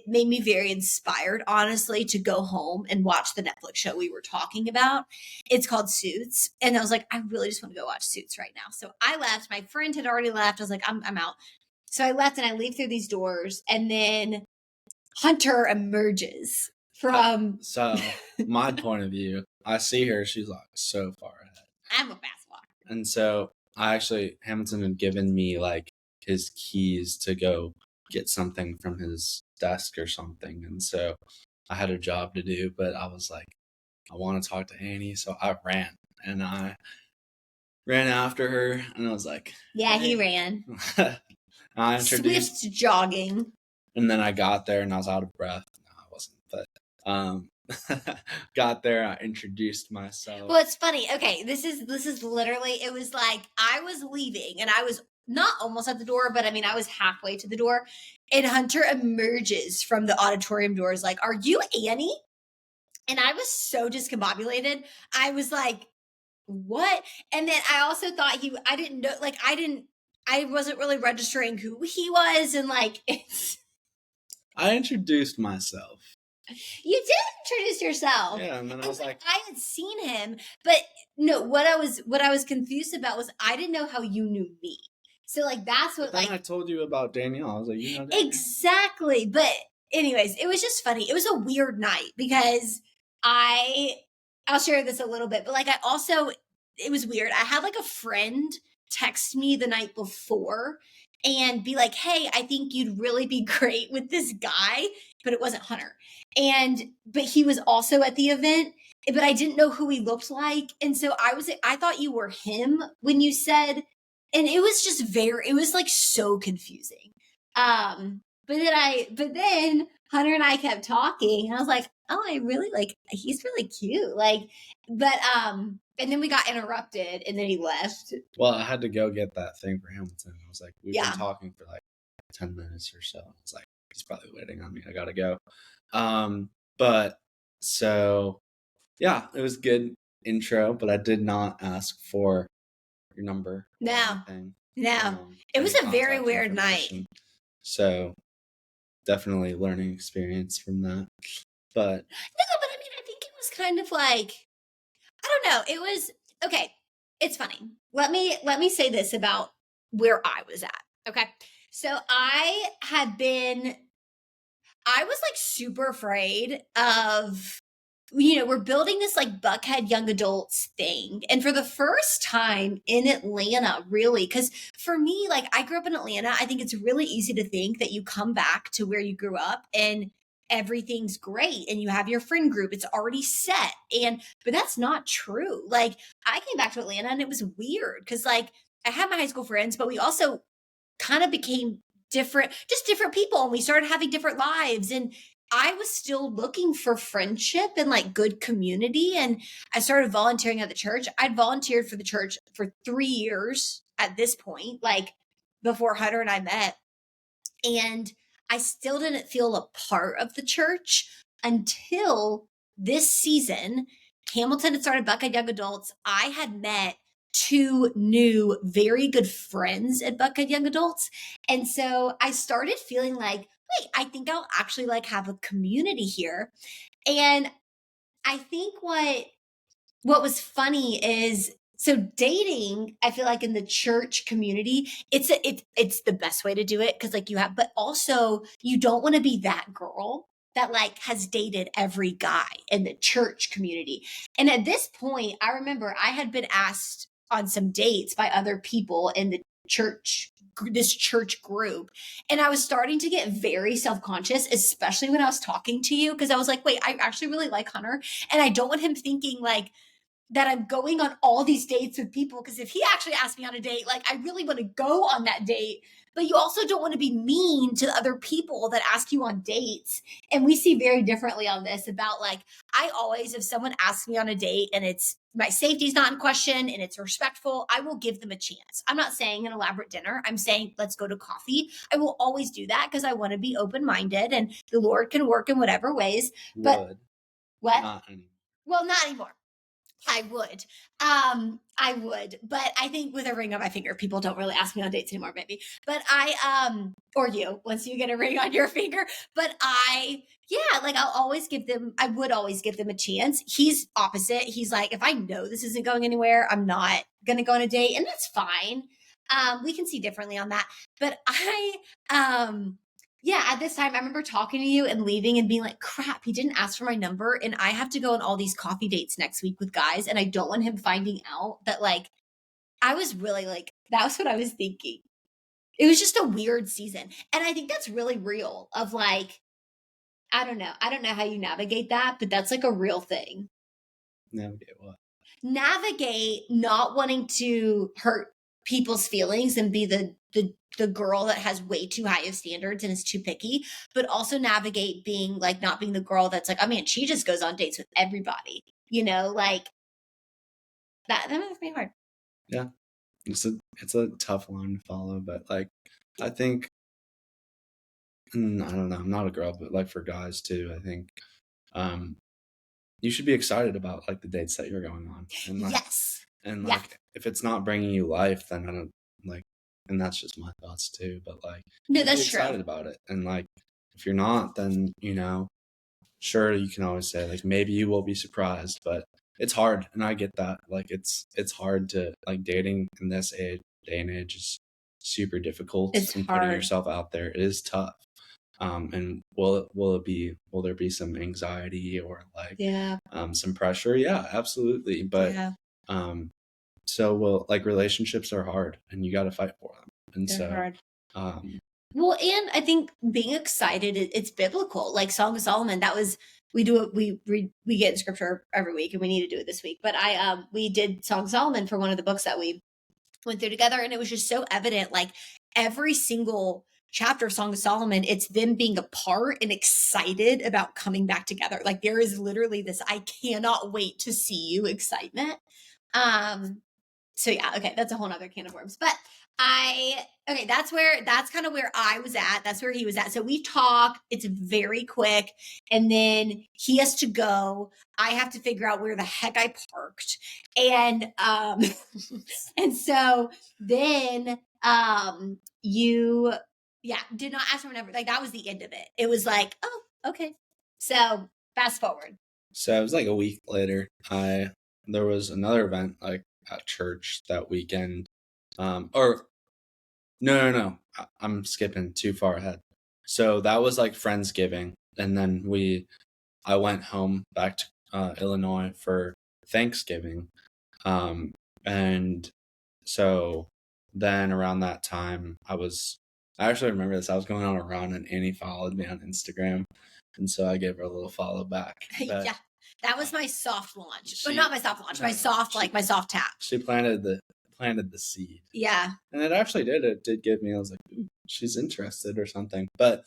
S1: made me very inspired, honestly, to go home and watch the Netflix show we were talking about. It's called Suits. And I was like, I really just want to go watch Suits right now. So I left. My friend had already left. I was like, I'm out. So I left, and I leave through these doors, and then Hunter emerges from.
S2: So my point of view, I see her. She's like so far ahead.
S1: I'm a fast walker.
S2: And so Hamilton had given me like his keys to go get something from his desk or something. And so I had a job to do, but I was like, I want to talk to Annie. So I ran, and I ran after her, and I was like,
S1: yeah, hey. He ran.
S2: I introduced
S1: Swift jogging.
S2: And then I got there, and I was out of breath. No, I wasn't, but got there. I introduced myself.
S1: Well, it's funny. Okay, this is literally. It was like I was leaving, and I was not almost at the door, but I mean, I was halfway to the door, and Hunter emerges from the auditorium doors. Like, "Are you Annie?" And I was so discombobulated. I was like, "What?" And then I also thought I didn't know. Like, I wasn't really registering who he was, and like it's.
S2: I introduced myself.
S1: You did introduce yourself.
S2: Yeah, and then I was like,
S1: I had seen him, but no, what I was confused about was I didn't know how you knew me. So like that's what
S2: then I told you about Danielle. I was like, you know Danielle?
S1: Exactly. But anyways, it was just funny. It was a weird night because I'll share this a little bit, but like it was weird. I had like a friend text me the night before and be like, hey, I think you'd really be great with this guy, but it wasn't Hunter. But he was also at the event, but I didn't know who he looked like. And so I thought you were him when you said, and it was just it was like so confusing. But then Hunter and I kept talking, and I was like, oh, I really like, he's really cute. Like, but, and then we got interrupted, and then he left.
S2: Well, I had to go get that thing for Hamilton. I was like, we've been talking for like 10 minutes or so. I was like, he's probably waiting on me. I gotta go. But so yeah, it was good intro, but I did not ask for your number.
S1: No. It was a very weird night.
S2: So definitely learning experience from that. But
S1: I mean, I think it was kind of like, I don't know. It was okay. It's funny. Let me say this about where I was at. Okay. So I was like super afraid of, we're building this like Buckhead young adults thing. And for the first time in Atlanta, really, because for me, like I grew up in Atlanta, I think it's really easy to think that you come back to where you grew up and everything's great and you have your friend group, it's already set. But that's not true. Like I came back to Atlanta and it was weird because like I had my high school friends, but we also kind of became different people, and we started having different lives, and I was still looking for friendship and like good community. And I started volunteering at the church. I'd volunteered for the church for 3 years at this point, like before Hunter and I met. And I still didn't feel a part of the church until this season. Hamilton had started Buckhead Young Adults. I had met 2 new, very good friends at Buckhead Young Adults. And so I started feeling like, wait, I think I'll actually like have a community here. And I think what was funny is, so dating, I feel like in the church community, it's the best way to do it. Cause like but also you don't want to be that girl that like has dated every guy in the church community. And at this point, I remember I had been asked on some dates by other people in the this church group. And I was starting to get very self-conscious, especially when I was talking to you. Cause I was like, wait, I actually really like Hunter. And I don't want him thinking like, that I'm going on all these dates with people, because if he actually asked me on a date, like, I really want to go on that date. But you also don't want to be mean to other people that ask you on dates. And we see very differently on this about, like, I always, if someone asks me on a date and it's my safety's not in question and it's respectful, I will give them a chance. I'm not saying an elaborate dinner. I'm saying let's go to coffee. I will always do that because I want to be open-minded and the Lord can work in whatever ways. But what?
S2: Not anymore.
S1: Well, not anymore. I would, but I think with a ring on my finger, people don't really ask me on dates anymore, maybe. But or you, once you get a ring on your finger. But yeah, like I would always give them a chance. He's opposite. He's like, if I know this isn't going anywhere, I'm not gonna go on a date, and that's fine. We can see differently on that. But yeah, at this time, I remember talking to you and leaving and being like, crap, he didn't ask for my number. And I have to go on all these coffee dates next week with guys. And I don't want him finding out that, like, I was really like, that was what I was thinking. It was just a weird season. And I think that's really real of like, I don't know. I don't know how you navigate that, but that's like a real thing.
S2: Navigate what?
S1: Navigate not wanting to hurt people's feelings and be the girl that has way too high of standards and is too picky, but also navigate being like, not being the girl that's like, I mean, she just goes on dates with everybody, like that must be hard.
S2: Yeah. It's a tough line to follow, but like, I think, I don't know, I'm not a girl, but like for guys too, I think, you should be excited about like the dates that you're going on. And like,
S1: yes.
S2: And like, if it's not bringing you life, then I don't like, and that's just my thoughts too. But like,
S1: no,
S2: be
S1: that's
S2: excited
S1: true
S2: about it. And like, if you're not, then sure, you can always say like maybe you will be surprised, but it's hard, and I get that. Like, it's hard to like dating in this day and age is super difficult.
S1: It's
S2: and
S1: hard.
S2: Putting yourself out there is tough. And will there be some anxiety or like some pressure? Yeah, absolutely. But so like relationships are hard and you got to fight for them. And
S1: they're
S2: so
S1: hard.
S2: Well,
S1: and I think being excited, it's biblical. Like Song of Solomon, that was, we do it, we get in scripture every week, and we need to do it this week. But we did Song of Solomon for one of the books that we went through together, and it was just so evident. Like every single chapter of Song of Solomon, it's them being apart and excited about coming back together. Like there is literally this, I cannot wait to see you excitement. So yeah, okay, that's a whole nother can of worms. But that's kind of where I was at. That's where he was at. So we talk, it's very quick, and then he has to go. I have to figure out where the heck I parked. And and so then you did not ask for my number. Like that was the end of it. It was like, oh, okay. So fast forward.
S2: So it was like a week later. There was another event like at church that weekend. Or no. I'm skipping too far ahead. So that was like Friendsgiving, and then I went home back to Illinois for Thanksgiving, and so then around that time I actually remember this. I was going on a run, and Annie followed me on Instagram, and so I gave her a little follow back. But,
S1: yeah, that was my soft launch, but not my soft launch. My soft tap.
S2: She planted the seed.
S1: Yeah,
S2: and it actually did. It did give me. I was like, ooh, she's interested or something. But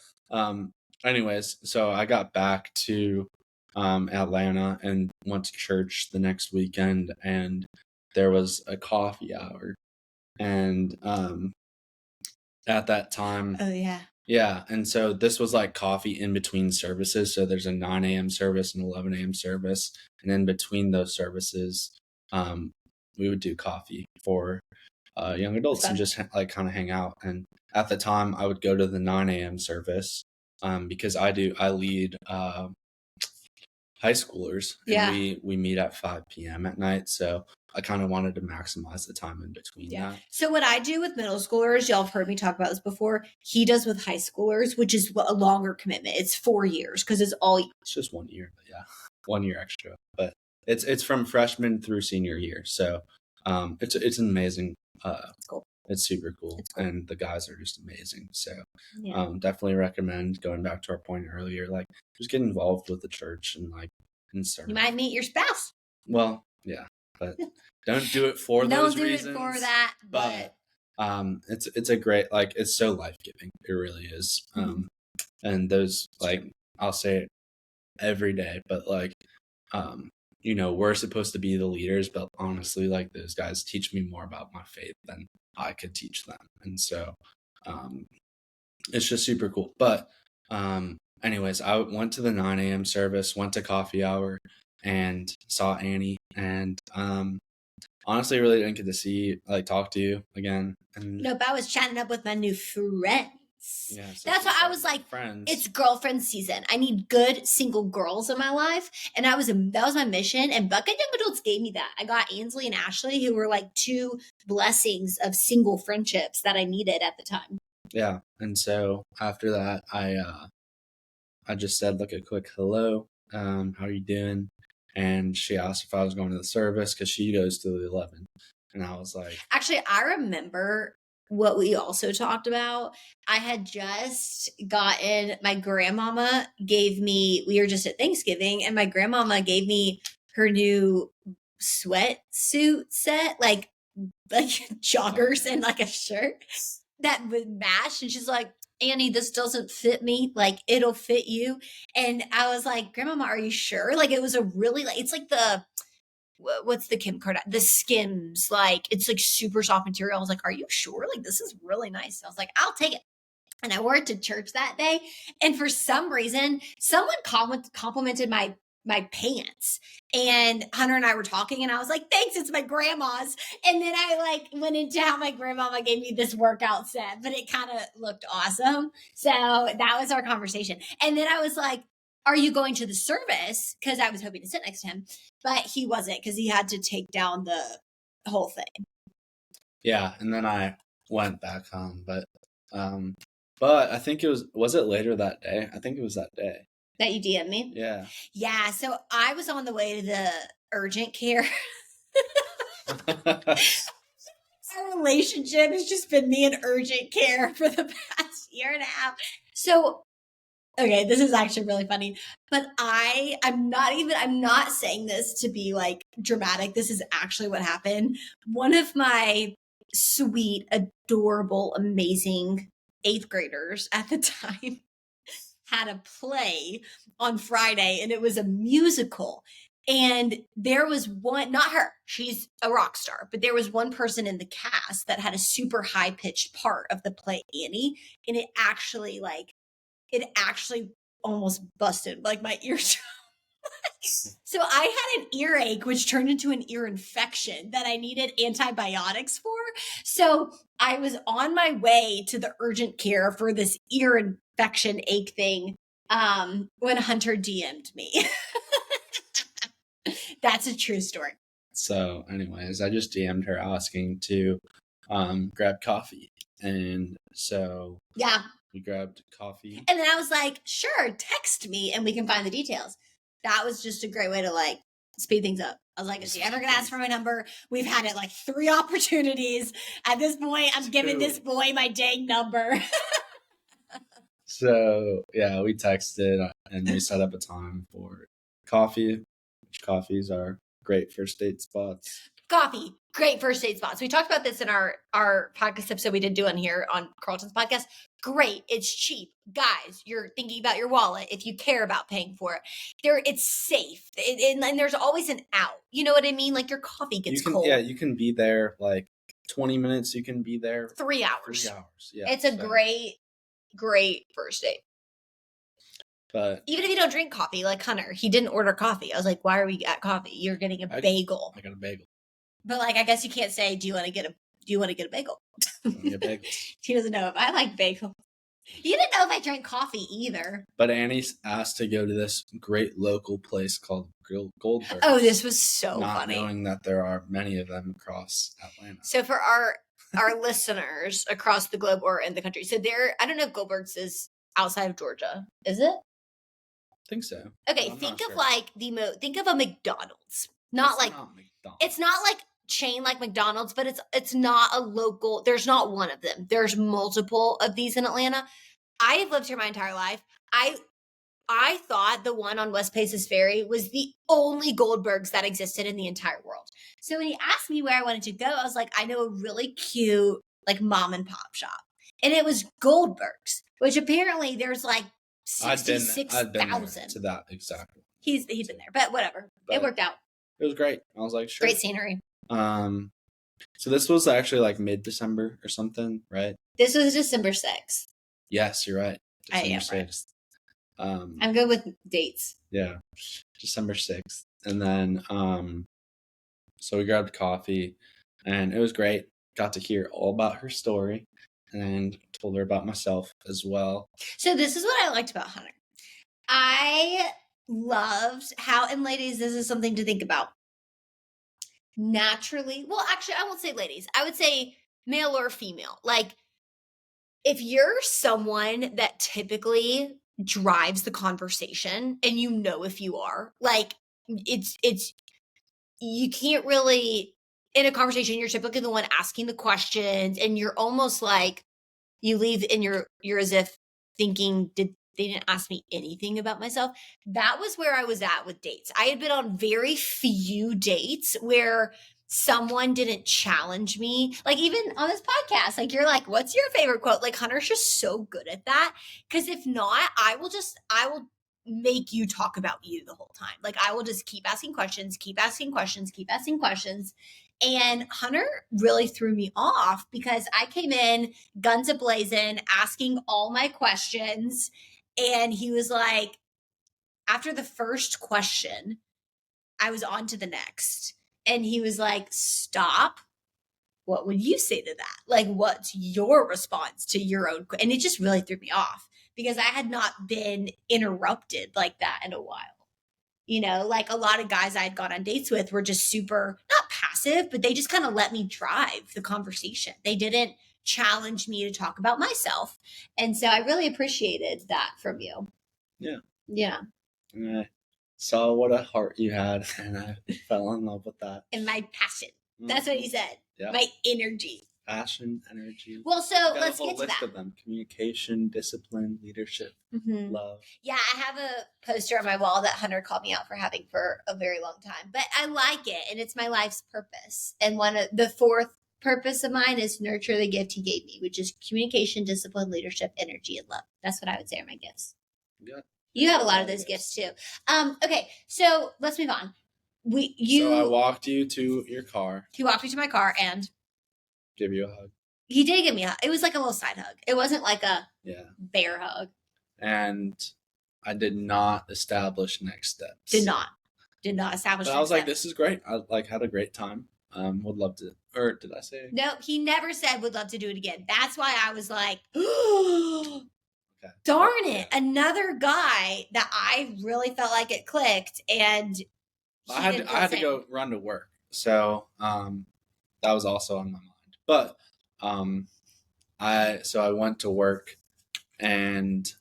S2: anyways, so I got back to Atlanta and went to church the next weekend, and there was a coffee hour, and at that time,
S1: oh yeah.
S2: Yeah, and so this was like coffee in between services. So there's a 9 a.m. service and 11 a.m. service, and in between those services, we would do coffee for young adults and just like kind of hang out. And at the time, I would go to the 9 a.m. service because I lead high schoolers, and we meet at 5 p.m. at night. So I kind of wanted to maximize the time in between that.
S1: So what I do with middle schoolers, y'all have heard me talk about this before, he does with high schoolers, which is a longer commitment. It's 4 years because it's
S2: just 1 year, but 1 year extra. But it's from freshman through senior year. So it's an amazing,
S1: it's cool.
S2: It's super cool. And the guys are just amazing. So definitely recommend, going back to our point earlier, like just get involved with the church and like in service.
S1: You might meet your spouse.
S2: Well, yeah. but don't do it for those reasons.
S1: Don't do it for that,
S2: but it's a great, like, it's so life-giving. It really is. And those, like, I'll say it every day, but like, we're supposed to be the leaders, but honestly, like, those guys teach me more about my faith than I could teach them. And so, it's just super cool. But, anyways, I went to the 9 a.m. service, went to coffee hour, and saw Annie. And, honestly, really didn't get to talk to you again. And
S1: nope, I was chatting up with my new friends.
S2: yeah,
S1: that's why I was like,
S2: friends.
S1: It's girlfriend season. I need good single girls in my life. And that was my mission. And Bucket Young Adults gave me that. I got Ainsley and Ashley, who were like two blessings of single friendships that I needed at the time.
S2: Yeah. And so after that, I just said like a quick hello. How are you doing? And she asked if I was going to the service because she goes to the 11. And I was like,
S1: actually, I remember what we also talked about. I had just gotten, my grandmama gave me, we were just at Thanksgiving, and my grandmama gave me her new sweatsuit set, like joggers and like a shirt that would match. And she's like, Annie, this doesn't fit me. Like, it'll fit you. And I was like, Grandmama, are you sure? Like, it was a really, like, it's like the, what's the Kim Kardashian, the Skims, like, it's like super soft material. I was like, are you sure? Like, this is really nice. I was like, I'll take it. And I wore it to church that day. And for some reason, someone complimented my pants, and Hunter and I were talking, and I was like, thanks, it's my grandma's. And then I like went into how my grandmama gave me this workout set, but it kind of looked awesome. So that was our conversation. And then I was like, are you going to the service? Because I was hoping to sit next to him, but he wasn't, because he had to take down the whole thing.
S2: Yeah. And then I went back home, but I think it was it later that day? I think it was that day
S1: that you DM'd me?
S2: Yeah.
S1: Yeah. So I was on the way to the urgent care. Our relationship has just been me and urgent care for the past year and a half. So, okay, this is actually really funny, but I'm not saying this to be like dramatic. This is actually what happened. One of my sweet, adorable, amazing 8th graders at the time had a play on Friday, and it was a musical. And there was one, not her, she's a rock star, but there was one person in the cast that had a super high pitched part of the play, Annie. And it actually almost busted like my eardrum. So I had an earache, which turned into an ear infection that I needed antibiotics for. So I was on my way to the urgent care for this ear infection ache thing when Hunter DM'd me. That's a true story.
S2: So anyways, I just DM'd her asking to grab coffee. And so
S1: yeah,
S2: we grabbed coffee.
S1: And then I was like, sure, text me and we can find the details. That was just a great way to like speed things up. I was like, is he ever going to ask for my number? We've had it like 3 opportunities. At this point, I'm giving this boy my dang number.
S2: So yeah, we texted and we set up a time for coffee, which coffees are great first date spots.
S1: Coffee, great first date spots. We talked about this in our podcast episode we did do on here on Carlton's podcast. Great. It's cheap. Guys, you're thinking about your wallet if you care about paying for it. It's safe. And there's always an out. You know what I mean? Like your coffee gets cold.
S2: Yeah, you can be there like 20 minutes. You can be there
S1: 3 hours.
S2: 3 hours. Yeah.
S1: It's a great first date.
S2: But
S1: even if you don't drink coffee, like Hunter, he didn't order coffee. I was like, why are we at coffee? You're getting a bagel.
S2: I got a bagel.
S1: But like, I guess you can't say, do you want to get a bagel? He doesn't know if I like bagel. He didn't know if I drank coffee either.
S2: But Annie's asked to go to this great local place called Goldberg's.
S1: Oh, this was so funny.
S2: Not knowing that there are many of them across Atlanta.
S1: So for our listeners across the globe or in the country, so I don't know if Goldberg's is outside of Georgia. Is it?
S2: I think so.
S1: Okay, think of a McDonald's. It's not like chain like McDonald's, but it's not a local. There's not one of them. There's multiple of these in Atlanta. I have lived here my entire life. I thought the one on West Paces Ferry was the only Goldberg's that existed in the entire world. So when he asked me where I wanted to go, I was like, I know a really cute, like, mom and pop shop. And it was Goldberg's, which apparently there's like
S2: I'd been
S1: 66,000.
S2: to that exactly.
S1: He's been there, but whatever.
S2: But
S1: it worked out.
S2: It was great. I was like, sure.
S1: Great scenery.
S2: So this was actually like mid-December or something, right?
S1: This was December 6th.
S2: Yes, you're right. December 6th.
S1: I'm good with dates.
S2: Yeah. December 6th. And then so we grabbed coffee and it was great. Got to hear all about her story and told her about myself as well.
S1: So this is what I liked about Hunter. I loved how, and ladies, this is something to think about. Naturally, well, actually, I won't say ladies. I would say male or female. Like, if you're someone that typically drives the conversation, and you know if you are, like, it's you can't really, in a conversation, you're typically the one asking the questions, and you're almost like, you leave and you're as if thinking, they didn't ask me anything about myself. That was where I was at with dates. I had been on very few dates where someone didn't challenge me. Like, even on this podcast, like, you're like, what's your favorite quote? Like, Hunter's just so good at that. Because if not, I will make you talk about you the whole time. Like, I will just keep asking questions. And Hunter really threw me off because I came in guns a-blazing, asking all my questions. And he was like, after the first question, I was on to the next. And he was like, stop. What would you say to that? Like, what's your response to your own? And it just really threw me off because I had not been interrupted like that in a while. You know, like a lot of guys I had gone on dates with were just super, not passive, but they just kind of let me drive the conversation. They didn't challenge me to talk about myself. And so I really appreciated that from you.
S2: Yeah.
S1: Yeah.
S2: And I saw what a heart you had, and I fell in love with that.
S1: And my passion. That's what he said.
S2: Yeah.
S1: My energy.
S2: Passion, energy.
S1: Well, so let's get to that.
S2: Of them. Communication, discipline, leadership, love. Yeah,
S1: I have a poster on my wall that Hunter called me out for having for a very long time, but I like it, and it's my life's purpose. And one of the fourth purpose of mine is nurture the gift he gave me, which is communication, discipline, leadership, energy, and love. That's what I would say are my gifts.
S2: Yeah.
S1: You have a lot of those gifts too. Okay, so let's move on.
S2: So I walked you to your car.
S1: He walked me to my car and
S2: give you a hug.
S1: He did give me a hug. It was like a little side hug. It wasn't like a bear hug.
S2: And I did not establish next steps.
S1: Did not establish.
S2: But I was like, this is great. I had a great time. Would love to. Or did I say?
S1: No, he never said would love to do it again. That's why I was like, okay. Darn it. Another guy that I really felt like it clicked. And
S2: I had to go run to work. So that was also on my mind. But I went to work, and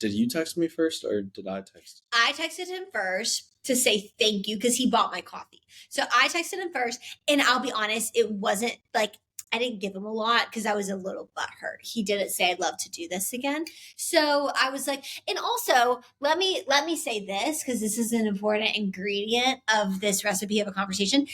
S2: did you text me first or did I text?
S1: I texted him first to say thank you because he bought my coffee. So I texted him first, and I'll be honest, it wasn't like I didn't give him a lot because I was a little butthurt. He didn't say I'd love to do this again. So I was like, and also let me say this because this is an important ingredient of this recipe of a conversation.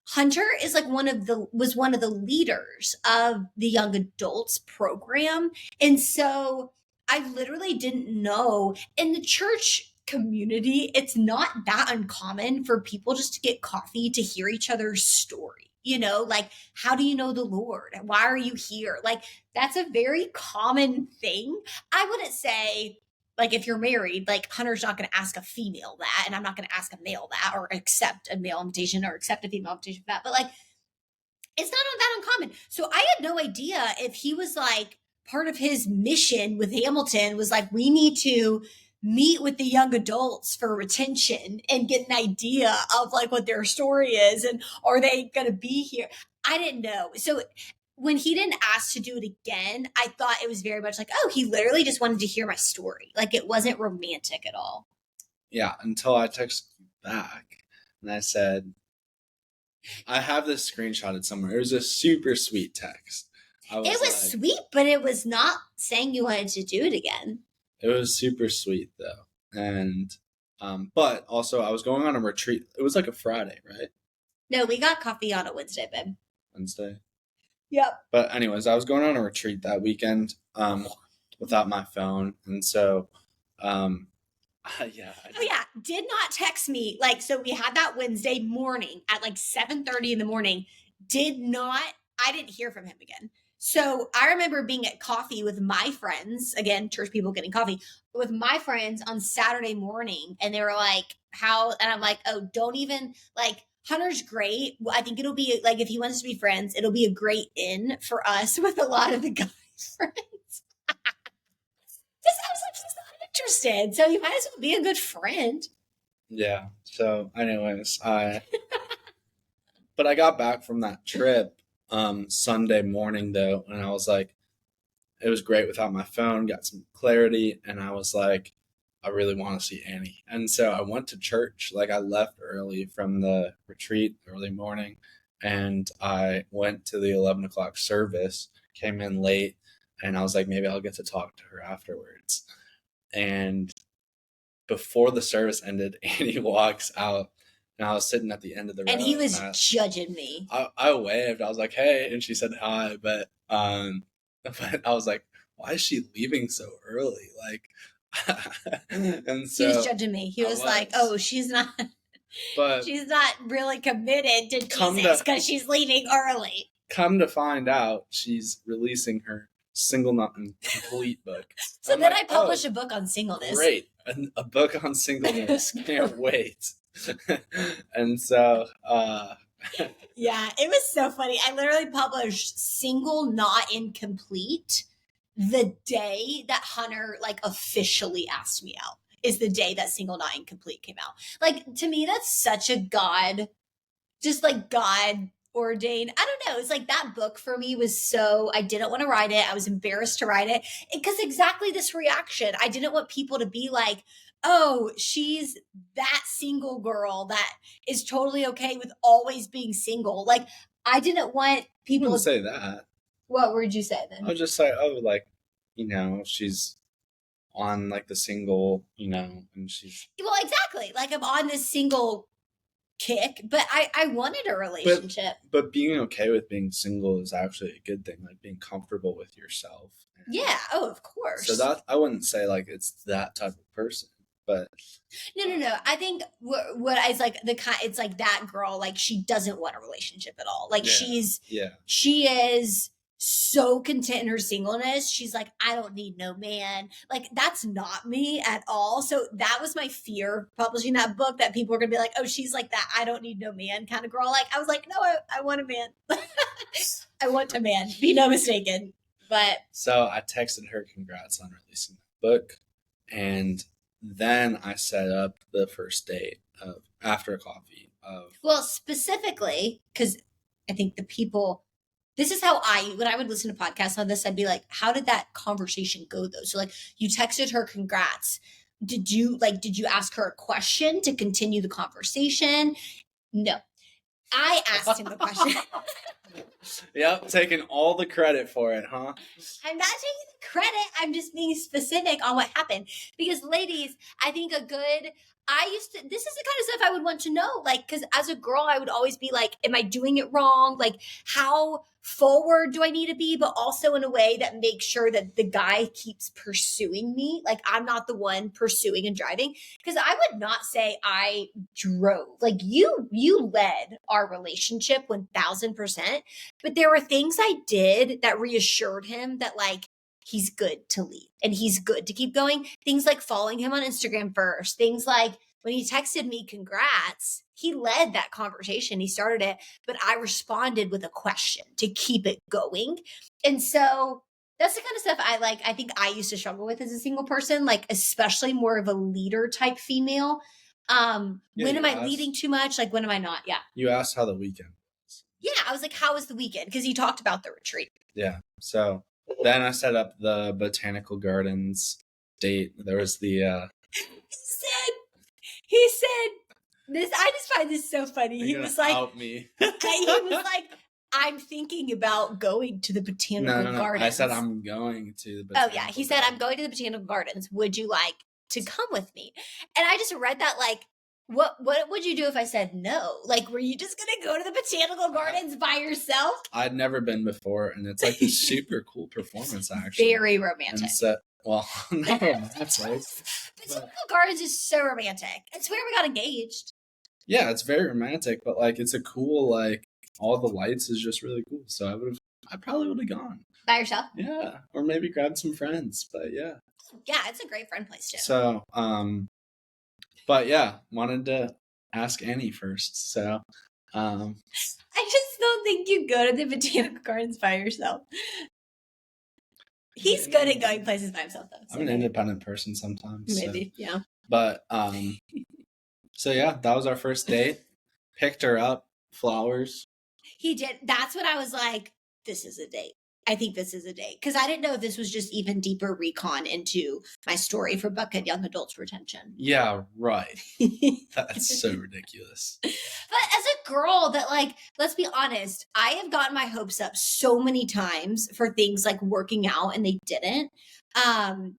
S1: Hunter is like was one of the leaders of the young adults program. And so I literally didn't know in the church community, it's not that uncommon for people just to get coffee to hear each other's story. You know, like, how do you know the Lord? Why are you here? Like, that's a very common thing. I wouldn't say, like, if you're married, like, Hunter's not going to ask a female that, and I'm not going to ask a male that, or accept a male invitation, or accept a female invitation for that. But, like, it's not that uncommon. So I had no idea if he was, like, part of his mission with Hamilton was, like, we need to meet with the young adults for retention and get an idea of like what their story is and are they going to be here? I didn't know. So when he didn't ask to do it again, I thought it was very much like, oh, he literally just wanted to hear my story. Like it wasn't romantic at all.
S2: Yeah, until I texted you back and I said, I have this screenshotted somewhere. It was a super sweet text.
S1: It was sweet, but it was not saying you wanted to do it again.
S2: It was super sweet though. And but also I was going on a retreat. It was like a Friday, right?
S1: No, we got coffee on a Wednesday, babe.
S2: Wednesday.
S1: Yep.
S2: But anyways, I was going on a retreat that weekend without my phone. And so yeah.
S1: Oh yeah, did not text me. Like, so we had that Wednesday morning at like 7:30 in the morning. I didn't hear from him again. So I remember being at coffee with my friends, again, church people getting coffee with my friends on Saturday morning. And they were like, how, and I'm like, oh, don't even like, Hunter's great. I think it'll be like, if he wants to be friends, it'll be a great in for us with a lot of the guys' friends. Just, I was like, he's not interested. So you might as well be a good friend.
S2: Yeah. So anyways, but I got back from that trip Sunday morning though, and I was like, it was great without my phone, got some clarity, and I was like, I really want to see Annie. And so I went to church. Like I left early from the retreat, early morning, and I went to the 11 o'clock service, came in late, and I was like, maybe I'll get to talk to her afterwards. And before the service ended, Annie walks out, and I was sitting at the end of the row.
S1: And he was judging me.
S2: I waved. I was like, hey, and she said hi, but I was like, why is she leaving so early? Like, and so
S1: he was judging me. He was like, oh, she's not really committed to Jesus because she's leaving early.
S2: Come to find out, she's releasing her Single Not Complete book.
S1: So then I published a book on singleness.
S2: Great. A book on singleness. Can't wait. And so
S1: yeah, it was so funny. I literally published Single Not Incomplete the day that Hunter like officially asked me out. Is the day that Single Not Incomplete came out. Like, to me, that's such a God ordained. I don't know. It's like that book for me was so, I didn't want to write it. I was embarrassed to write it because exactly this reaction. I didn't want people to be like, oh, she's that single girl that is totally okay with always being single. Like, I didn't want people
S2: to say that.
S1: What would you say then?
S2: I would just say, oh, like, she's on like the single, and she's.
S1: Well, exactly. Like, I'm on this single kick, but I wanted a relationship.
S2: But being okay with being single is actually a good thing, like being comfortable with yourself.
S1: Yeah. Oh, of course.
S2: So that, I wouldn't say like it's that type of person, but
S1: no. I think what is like it's like that girl, like she doesn't want a relationship at all. Like she is so content in her singleness. She's like, I don't need no man. Like, that's not me at all. So that was my fear publishing that book, that people were gonna be like, oh, she's like that I don't need no man kind of girl. Like, I was like, no, I want a man. I want a man, be no mistaken. But
S2: so I texted her congrats on releasing the book, and then I set up the first date of after coffee
S1: well, specifically because I think the people, this is how when I would listen to podcasts on this, I'd be like, how did that conversation go though? So like, you texted her congrats. Did you ask her a question to continue the conversation? No. I asked him the question.
S2: Yep, taking all the credit for it, huh?
S1: I'm not taking the credit. I'm just being specific on what happened. Because ladies, I think this is the kind of stuff I would want to know. Like, because as a girl, I would always be like, am I doing it wrong? Like, how forward do I need to be? But also in a way that makes sure that the guy keeps pursuing me. Like, I'm not the one pursuing and driving. Because I would not say I drove. Like, you led our relationship 1000%. But there were things I did that reassured him that, like, he's good to lead and he's good to keep going. Things like following him on Instagram first. Things like when he texted me congrats, he led that conversation. He started it, but I responded with a question to keep it going. And so that's the kind of stuff I think I used to struggle with as a single person, like especially more of a leader type female. When am I leading too much? Like, when am I not? Yeah.
S2: You asked how the weekend was.
S1: Yeah. I was like, how was the weekend? Because he talked about the retreat.
S2: Yeah. So then I set up the botanical gardens date. There was the
S1: he said this. I just find this so funny. He was like,
S2: out me.
S1: he was like, I'm thinking about going to the botanical gardens.
S2: I said I'm going to the
S1: botanical gardens. He said, I'm going to the botanical gardens. Would you like to come with me? And I just read that like, what would you do if I said no? Like, were you just going to go to the botanical gardens by yourself?
S2: I'd never been before, and it's like a super cool performance, actually.
S1: Very romantic.
S2: And so, well, not romantic.
S1: Botanical gardens is so romantic. It's where we got engaged.
S2: Yeah, it's very romantic, but like it's a cool, like all the lights is just really cool. So I probably would have gone.
S1: By yourself?
S2: Yeah. Or maybe grabbed some friends, but yeah.
S1: Yeah, it's a great friend place too.
S2: So, but yeah, wanted to ask Annie first. So,
S1: I just don't think you go to the botanical gardens by yourself. He's good at going places by himself, though. So
S2: I'm an independent person sometimes.
S1: Maybe, so. Yeah.
S2: But, so yeah, that was our first date. Picked her up, flowers.
S1: He did. That's when I was like, this is a date. I think this is a date. Because I didn't know if this was just even deeper recon into my story for Buckhead Young Adults Retention.
S2: Yeah, right. That's so ridiculous.
S1: But as a girl that, like, let's be honest, I have gotten my hopes up so many times for things like working out and they didn't. And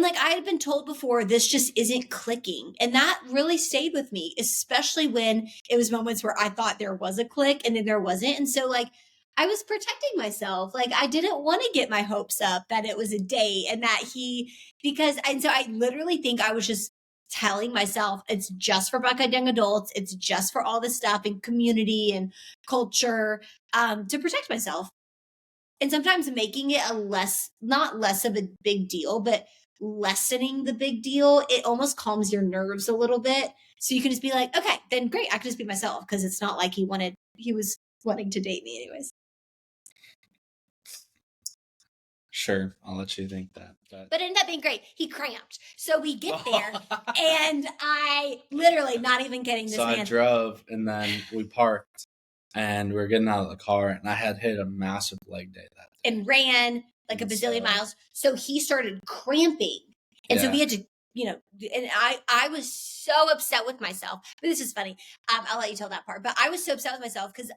S1: like I had been told before, this just isn't clicking. And that really stayed with me, especially when it was moments where I thought there was a click and then there wasn't. And so like I was protecting myself. Like I didn't want to get my hopes up that it was a date and that and so I literally think I was just telling myself it's just for Buckhead Young Adults. It's just for all this stuff in community and culture to protect myself. And sometimes making it not less of a big deal, but lessening the big deal, it almost calms your nerves a little bit. So you can just be like, okay, then great, I can just be myself because it's not like he was wanting to date me anyways.
S2: Sure, I'll let you think that.
S1: But it ended up being great. He cramped. So we get there and I literally not even kidding this man.
S2: I drove and then we parked and we were getting out of the car and I had hit a massive leg day that day.
S1: And ran like a bazillion miles. So he started cramping. And so we had to, and I was so upset with myself. But this is funny. I'll let you tell that part. But I was so upset with myself because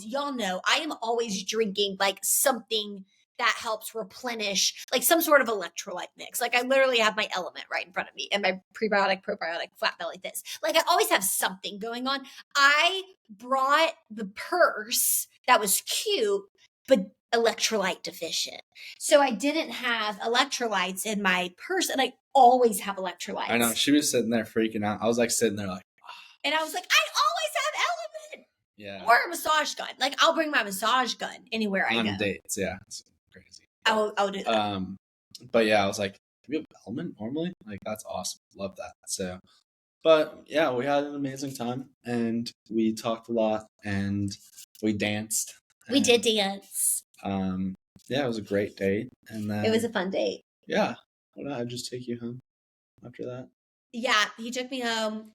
S1: y'all know, I am always drinking like something that helps replenish like some sort of electrolyte mix. Like I literally have my Element right in front of me and my prebiotic, probiotic, flat belly this. Like I always have something going on. I brought the purse that was cute, but electrolyte deficient. So I didn't have electrolytes in my purse and I always have electrolytes.
S2: I know. She was sitting there freaking out. I was like sitting there like,
S1: and I was like, I always have Element.
S2: Yeah.
S1: Or a massage gun. Like I'll bring my massage gun anywhere I go.
S2: On dates, yeah. It's crazy.
S1: I will do that.
S2: But yeah, I was like, do we have Element normally? Like that's awesome. Love that. So but yeah, we had an amazing time and we talked a lot and we danced.
S1: We did dance.
S2: Yeah, it was a great date. And then
S1: it was a fun date.
S2: Yeah. Why don't I just take you home after that?
S1: Yeah, he took me home.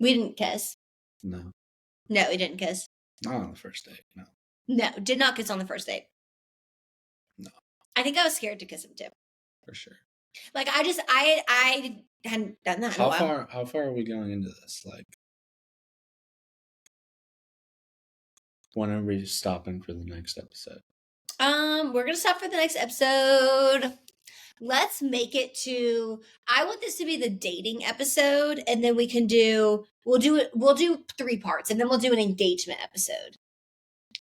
S1: We didn't kiss.
S2: No,
S1: we didn't kiss.
S2: Not on the first date, no.
S1: No, did not kiss on the first date.
S2: No.
S1: I think I was scared to kiss him too.
S2: For sure.
S1: Like I hadn't done that in a while.
S2: How far are we going into this? Like when are we stopping for the next episode?
S1: We're gonna stop for the next episode. Let's make it to. I want this to be the dating episode, and then we'll do 3 parts, and then we'll do an engagement episode.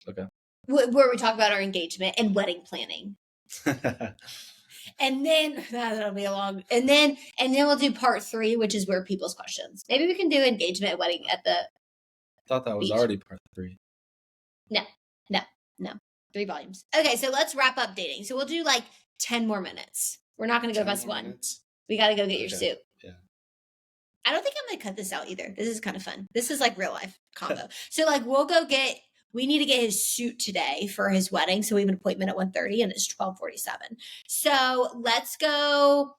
S2: Okay.
S1: Where we talk about our engagement and wedding planning. And then that'll be a long. And then we'll do part 3, which is where people's questions. Maybe we can do engagement and wedding at the.
S2: I thought that was already part 3.
S1: No. 3 volumes. Okay, so let's wrap up dating. So we'll do like 10 more minutes. We're not going to go past 1. We got to go get your soup.
S2: Yeah.
S1: I don't think I'm going to cut this out either. This is kind of fun. This is like real life combo. So like we need to get his suit today for his wedding. So we have an appointment at 1:30 and it's 12:47. So let's do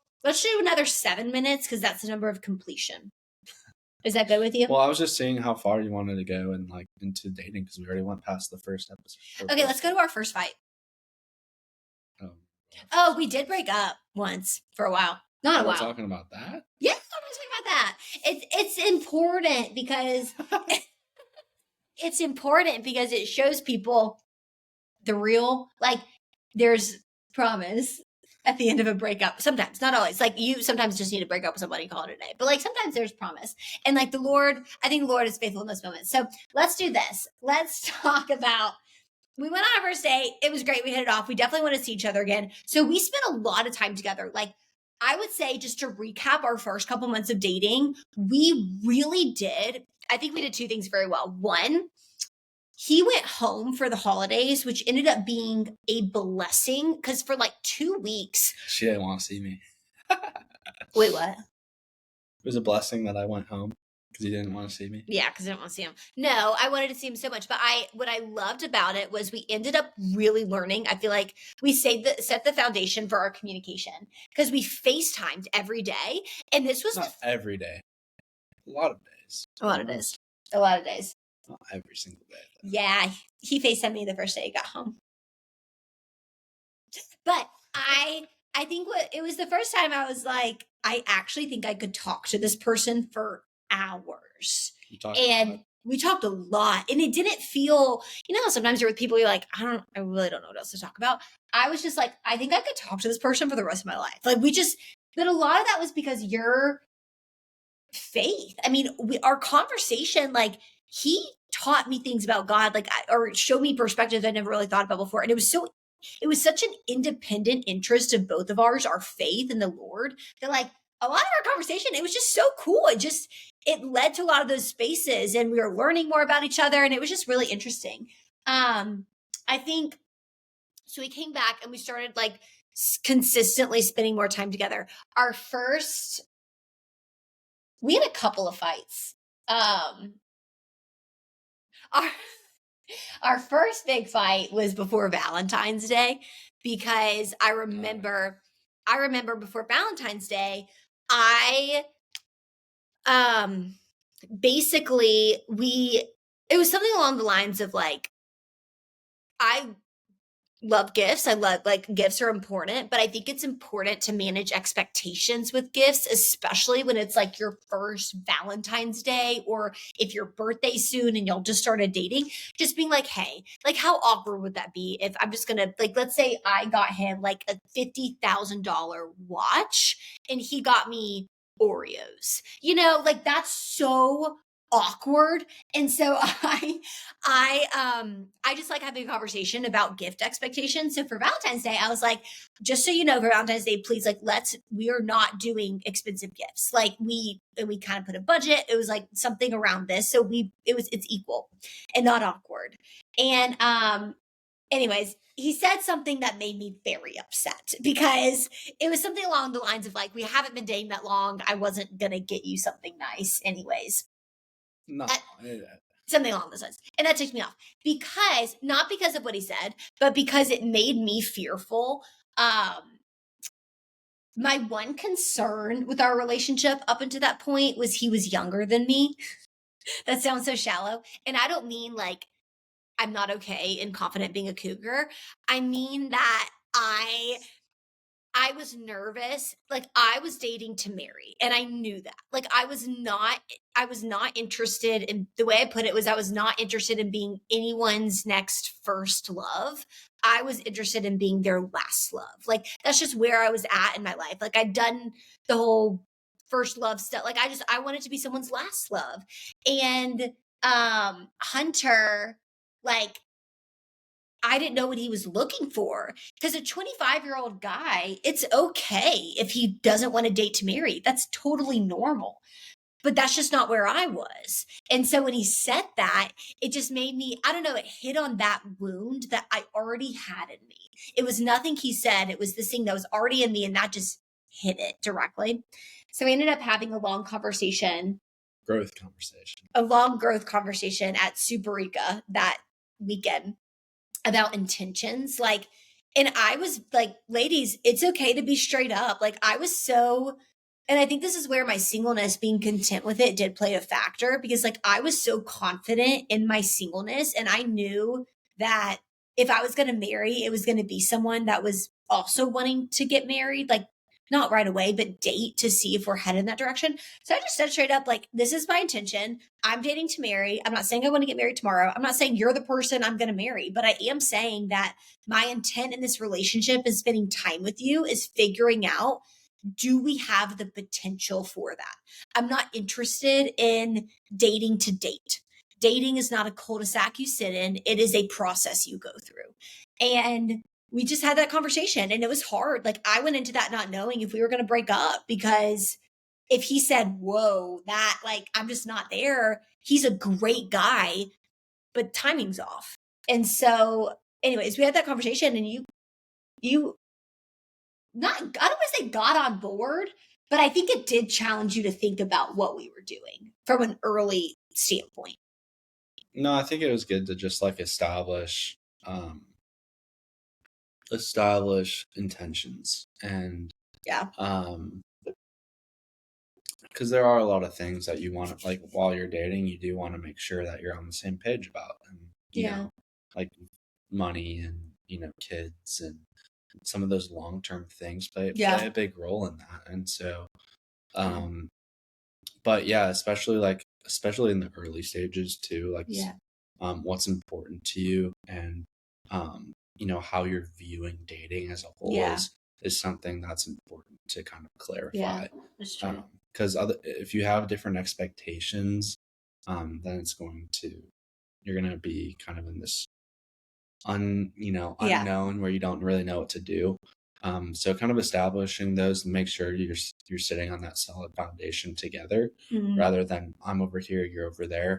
S1: another 7 minutes because that's the number of completion. Is that good with you?
S2: Well, I was just seeing how far you wanted to go and like into dating because we already went past the first episode.
S1: Okay, let's go to our first fight. Oh, we did break up once for a while. Not a while.
S2: We're talking about that?
S1: Yeah, I'm talking about that. It's important because it's important because it shows people the real, like, there's promise at the end of a breakup. Sometimes, not always. Like, you sometimes just need to break up with somebody, call it a day. But like, sometimes there's promise. And like, I think the Lord is faithful in those moments. So let's do this. Let's talk about, we went on our first date. It was great. We hit it off. We definitely want to see each other again. So we spent a lot of time together. Like, I would say, just to recap our first couple months of dating, we really did. I think we did two things very well. One, he went home for the holidays, which ended up being a blessing because for like 2 weeks.
S2: She didn't want to see me.
S1: Wait, what?
S2: It was a blessing that I went home because he didn't want to see me.
S1: Yeah, because I didn't want to see him. No, I wanted to see him so much. But what I loved about it was we ended up really learning. I feel like we set the foundation for our communication because we FaceTimed every day. And this was
S2: not every day. A lot of days.
S1: A lot of days. A lot of days.
S2: Not every single day. Though.
S1: Yeah, he FaceTimed me the first day he got home. But I think it was the first time I was like, I actually think I could talk to this person for hours. And we talked a lot. And it didn't feel, sometimes you're with people, you're like, I really don't know what else to talk about. I was just like, I think I could talk to this person for the rest of my life. Like but a lot of that was because your faith. I mean, our conversation, like, he taught me things about God, like, or showed me perspectives I never really thought about before. And it was such an independent interest of both of ours, our faith in the Lord, that like a lot of our conversation, it was just so cool. It led to a lot of those spaces and we were learning more about each other. And it was just really interesting. I think, so we came back and we started like consistently spending more time together. We had a couple of fights. Our first big fight was before Valentine's Day because I remember before Valentine's Day, basically it was something along the lines of like, I love gifts. I love, like, gifts are important, but I think it's important to manage expectations with gifts, especially when it's like your first Valentine's Day or if your birthday's soon and y'all just started dating, just being like, hey, like, how awkward would that be if I'm just gonna, like, let's say I got him like a $50,000 watch and he got me Oreos, like, that's so awkward. And so I just like having a conversation about gift expectations. So for Valentine's Day, I was like, just so you know, for Valentine's Day, please, like, we are not doing expensive gifts. Like, we kind of put a budget. It was like something around this. So it's equal and not awkward. And anyways, he said something that made me very upset because it was something along the lines of like, we haven't been dating that long. I wasn't going to get you something nice anyways.
S2: No,
S1: something along those lines. And that ticked me off not because of what he said, but because it made me fearful. My one concern with our relationship up until that point was he was younger than me. That sounds so shallow. And I don't mean like I'm not okay and confident being a cougar. I mean that I was nervous. Like, I was dating to marry and I knew that. Like, I was not interested in, the way I put it was, I was not interested in being anyone's next first love. I was interested in being their last love. Like, that's just where I was at in my life. Like, I'd done the whole first love stuff. Like, I wanted to be someone's last love. And Hunter, like, I didn't know what he was looking for because a 25-year-old guy, it's okay if he doesn't want to date to marry. That's totally normal. But that's just not where I was. And so when he said that, it just made me, I don't know, it hit on that wound that I already had in me. It was nothing he said. It was this thing that was already in me and that just hit it directly. So we ended up having a long growth conversation at Superica that weekend about intentions. Like, and I was like, ladies, it's okay to be straight up. Like, and I think this is where my singleness, being content with it, did play a factor because like I was so confident in my singleness and I knew that if I was going to marry, it was going to be someone that was also wanting to get married. Like, not right away, but date to see if we're headed in that direction. So I just said straight up, like, this is my intention. I'm dating to marry. I'm not saying I want to get married tomorrow. I'm not saying you're the person I'm going to marry, but I am saying that my intent in this relationship is spending time with you, is figuring out, do we have the potential for that? I'm not interested in dating to date. Dating is not a cul-de-sac you sit in. It is a process you go through. And we just had that conversation and it was hard. Like I went into that not knowing if we were going to break up, because if he said, whoa, that like, I'm just not there. He's a great guy, but timing's off. And so anyways, we had that conversation and you not, I don't want to say got on board, but I think it did challenge you to think about what we were doing from an early standpoint.
S2: No, I think it was good to just like establish intentions and
S1: Yeah.
S2: Because there are a lot of things that you want to, like, while you're dating, you do want to make sure that you're on the same page about, and you know, like money and kids and some of those long-term things play a big role in that. And so but yeah, especially in the early stages too, like what's important to you, and how you're viewing dating as a whole is something that's important to kind of clarify.
S1: That's true.
S2: Because if you have different expectations, then you're gonna be kind of in this unknown where you don't really know what to do. So kind of establishing those and make sure you're sitting on that solid foundation together, rather than I'm over here, you're over there,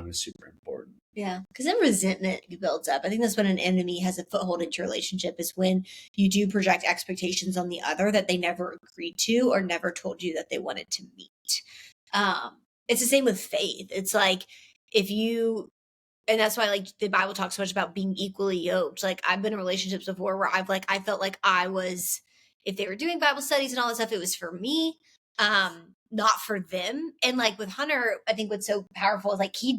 S2: is super important.
S1: Yeah, because then resentment builds up. I think that's when an enemy has a foothold into your relationship, is when you do project expectations on the other that they never agreed to or never told you that they wanted to meet. It's the same with faith. It's like and that's why like the Bible talks so much about being equally yoked. Like I've been in relationships before where I felt like I was, if they were doing Bible studies and all that stuff, it was for me, not for them. And like with Hunter, I think what's so powerful is like he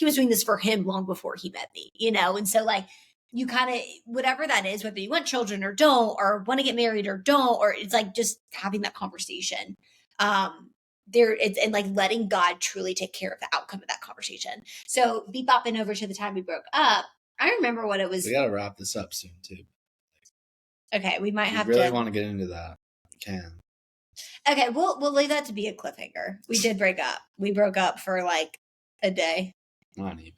S1: was doing this for him long before he met me, And so like you kind of, whatever that is, whether you want children or don't, or want to get married or don't, or it's like just having that conversation. And like letting God truly take care of the outcome of that conversation. So be bopping over to the time we broke up. I remember what it was.
S2: We got to wrap this up soon too.
S1: Okay, we might have
S2: to. Really want to get into that? We can.
S1: Okay, we'll leave that to be a cliffhanger. We did break up. We broke up for like a day.
S2: Not even.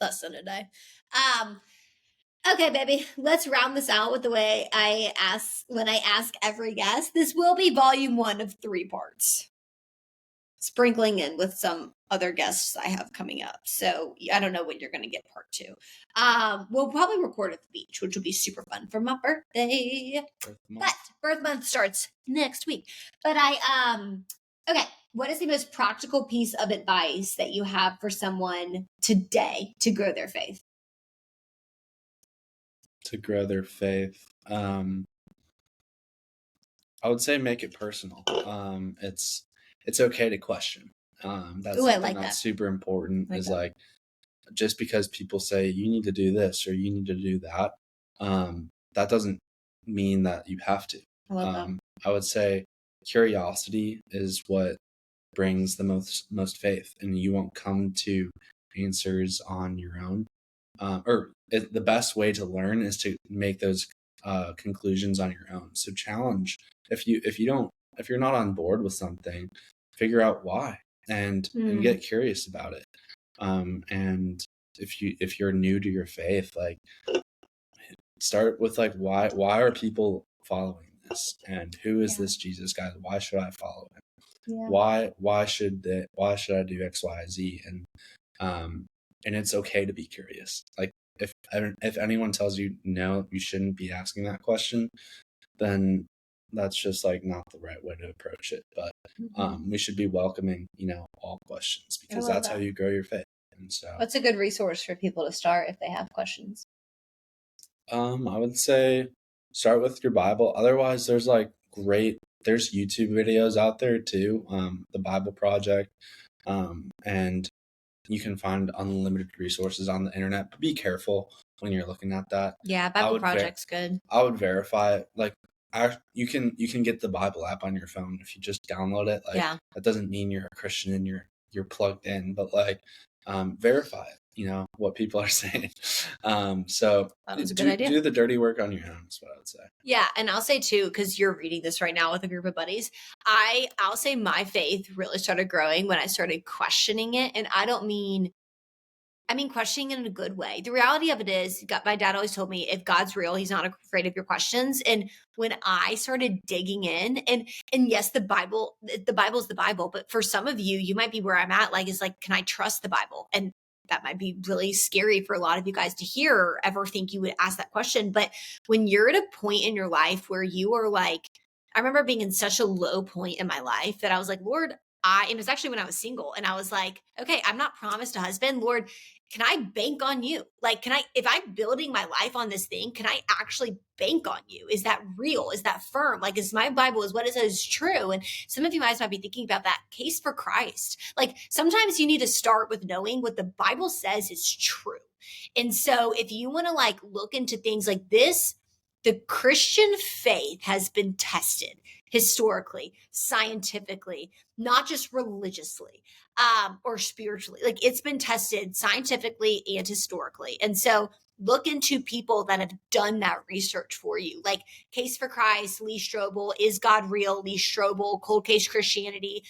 S1: Less than a day. Okay, baby, let's round this out with the way I ask every guest. This will be volume 1 of 3 parts, sprinkling in with some other guests I have coming up. So I don't know when you're going to get part 2. We'll probably record at the beach, which will be super fun for my birthday. But birth month starts next week. But okay. What is the most practical piece of advice that you have for someone today to grow their faith?
S2: To grow their faith, I would say make it personal. It's okay to question. That's something that's super important. Is like, just because people say you need to do this or you need to do that, that doesn't mean that you have to. I would say curiosity is what brings the most faith, and you won't come to answers on your own. The best way to learn is to make those conclusions on your own. So challenge, if you're not on board with something, figure out why and get curious about it. And if you're new to your faith, like start with like why are people following this, and who is this Jesus guy? Why should I follow him? Why should I do X, Y, Z? And it's okay to be curious. Like if anyone tells you no, you shouldn't be asking that question, then that's just like not the right way to approach it. But we should be welcoming, all questions, because that's how you grow your faith. And so,
S1: what's a good resource for people to start if they have questions?
S2: I would say start with your Bible. Otherwise, there's YouTube videos out there too. The Bible Project, and you can find unlimited resources on the internet, but be careful when you're looking at that.
S1: Yeah, Bible Project's good.
S2: I would verify it. Like you can get the Bible app on your phone if you just download it. Like that doesn't mean you're a Christian and you're plugged in, but like verify it, you know, what people are saying. So
S1: that was a good idea.
S2: Do the dirty work on your own is what I would say.
S1: Yeah, and I'll say too, because you're reading this right now with a group of buddies, I'll say my faith really started growing when I started questioning it. And I mean questioning it in a good way. The reality of it is, my dad always told me, if God's real, he's not afraid of your questions. And when I started digging in, and yes, the Bible's the Bible, but for some of you, you might be where I'm at, like, is like, can I trust the Bible? And that might be really scary for a lot of you guys to hear or ever think you would ask that question. But when you're at a point in your life where you are like, I remember being in such a low point in my life that I was like, Lord, and it was actually when I was single, and I was like, okay, I'm not promised a husband. Lord, can I bank on you? Like, if I'm building my life on this thing, can I actually bank on you? Is that real? Is that firm? Like, is my Bible, is what it says true? And some of you guys might be thinking about that case for Christ. Like, sometimes you need to start with knowing what the Bible says is true. And so if you want to like look into things like this, the Christian faith has been tested historically, scientifically, not just religiously or spiritually. Like, it's been tested scientifically and historically. And so look into people that have done that research for you, like Case for Christ, Lee Strobel, Is God Real, Lee Strobel, Cold Case Christianity,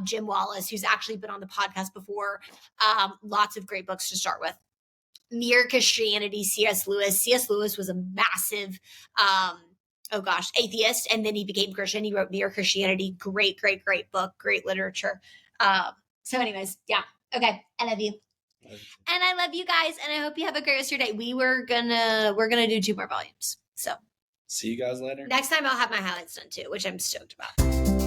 S1: Jim Wallace, who's actually been on the podcast before. Lots of great books to start with. Mere Christianity, C.S. Lewis. C.S. Lewis was a massive, atheist, and then he became Christian. He wrote Mere Christianity. Great, great, great book. Great literature. So anyways, yeah. Okay. I love you. And I love you guys, and I hope you have a great rest of your day. We're gonna do 2 more volumes. So
S2: see you guys later.
S1: Next time I'll have my highlights done too, which I'm stoked about.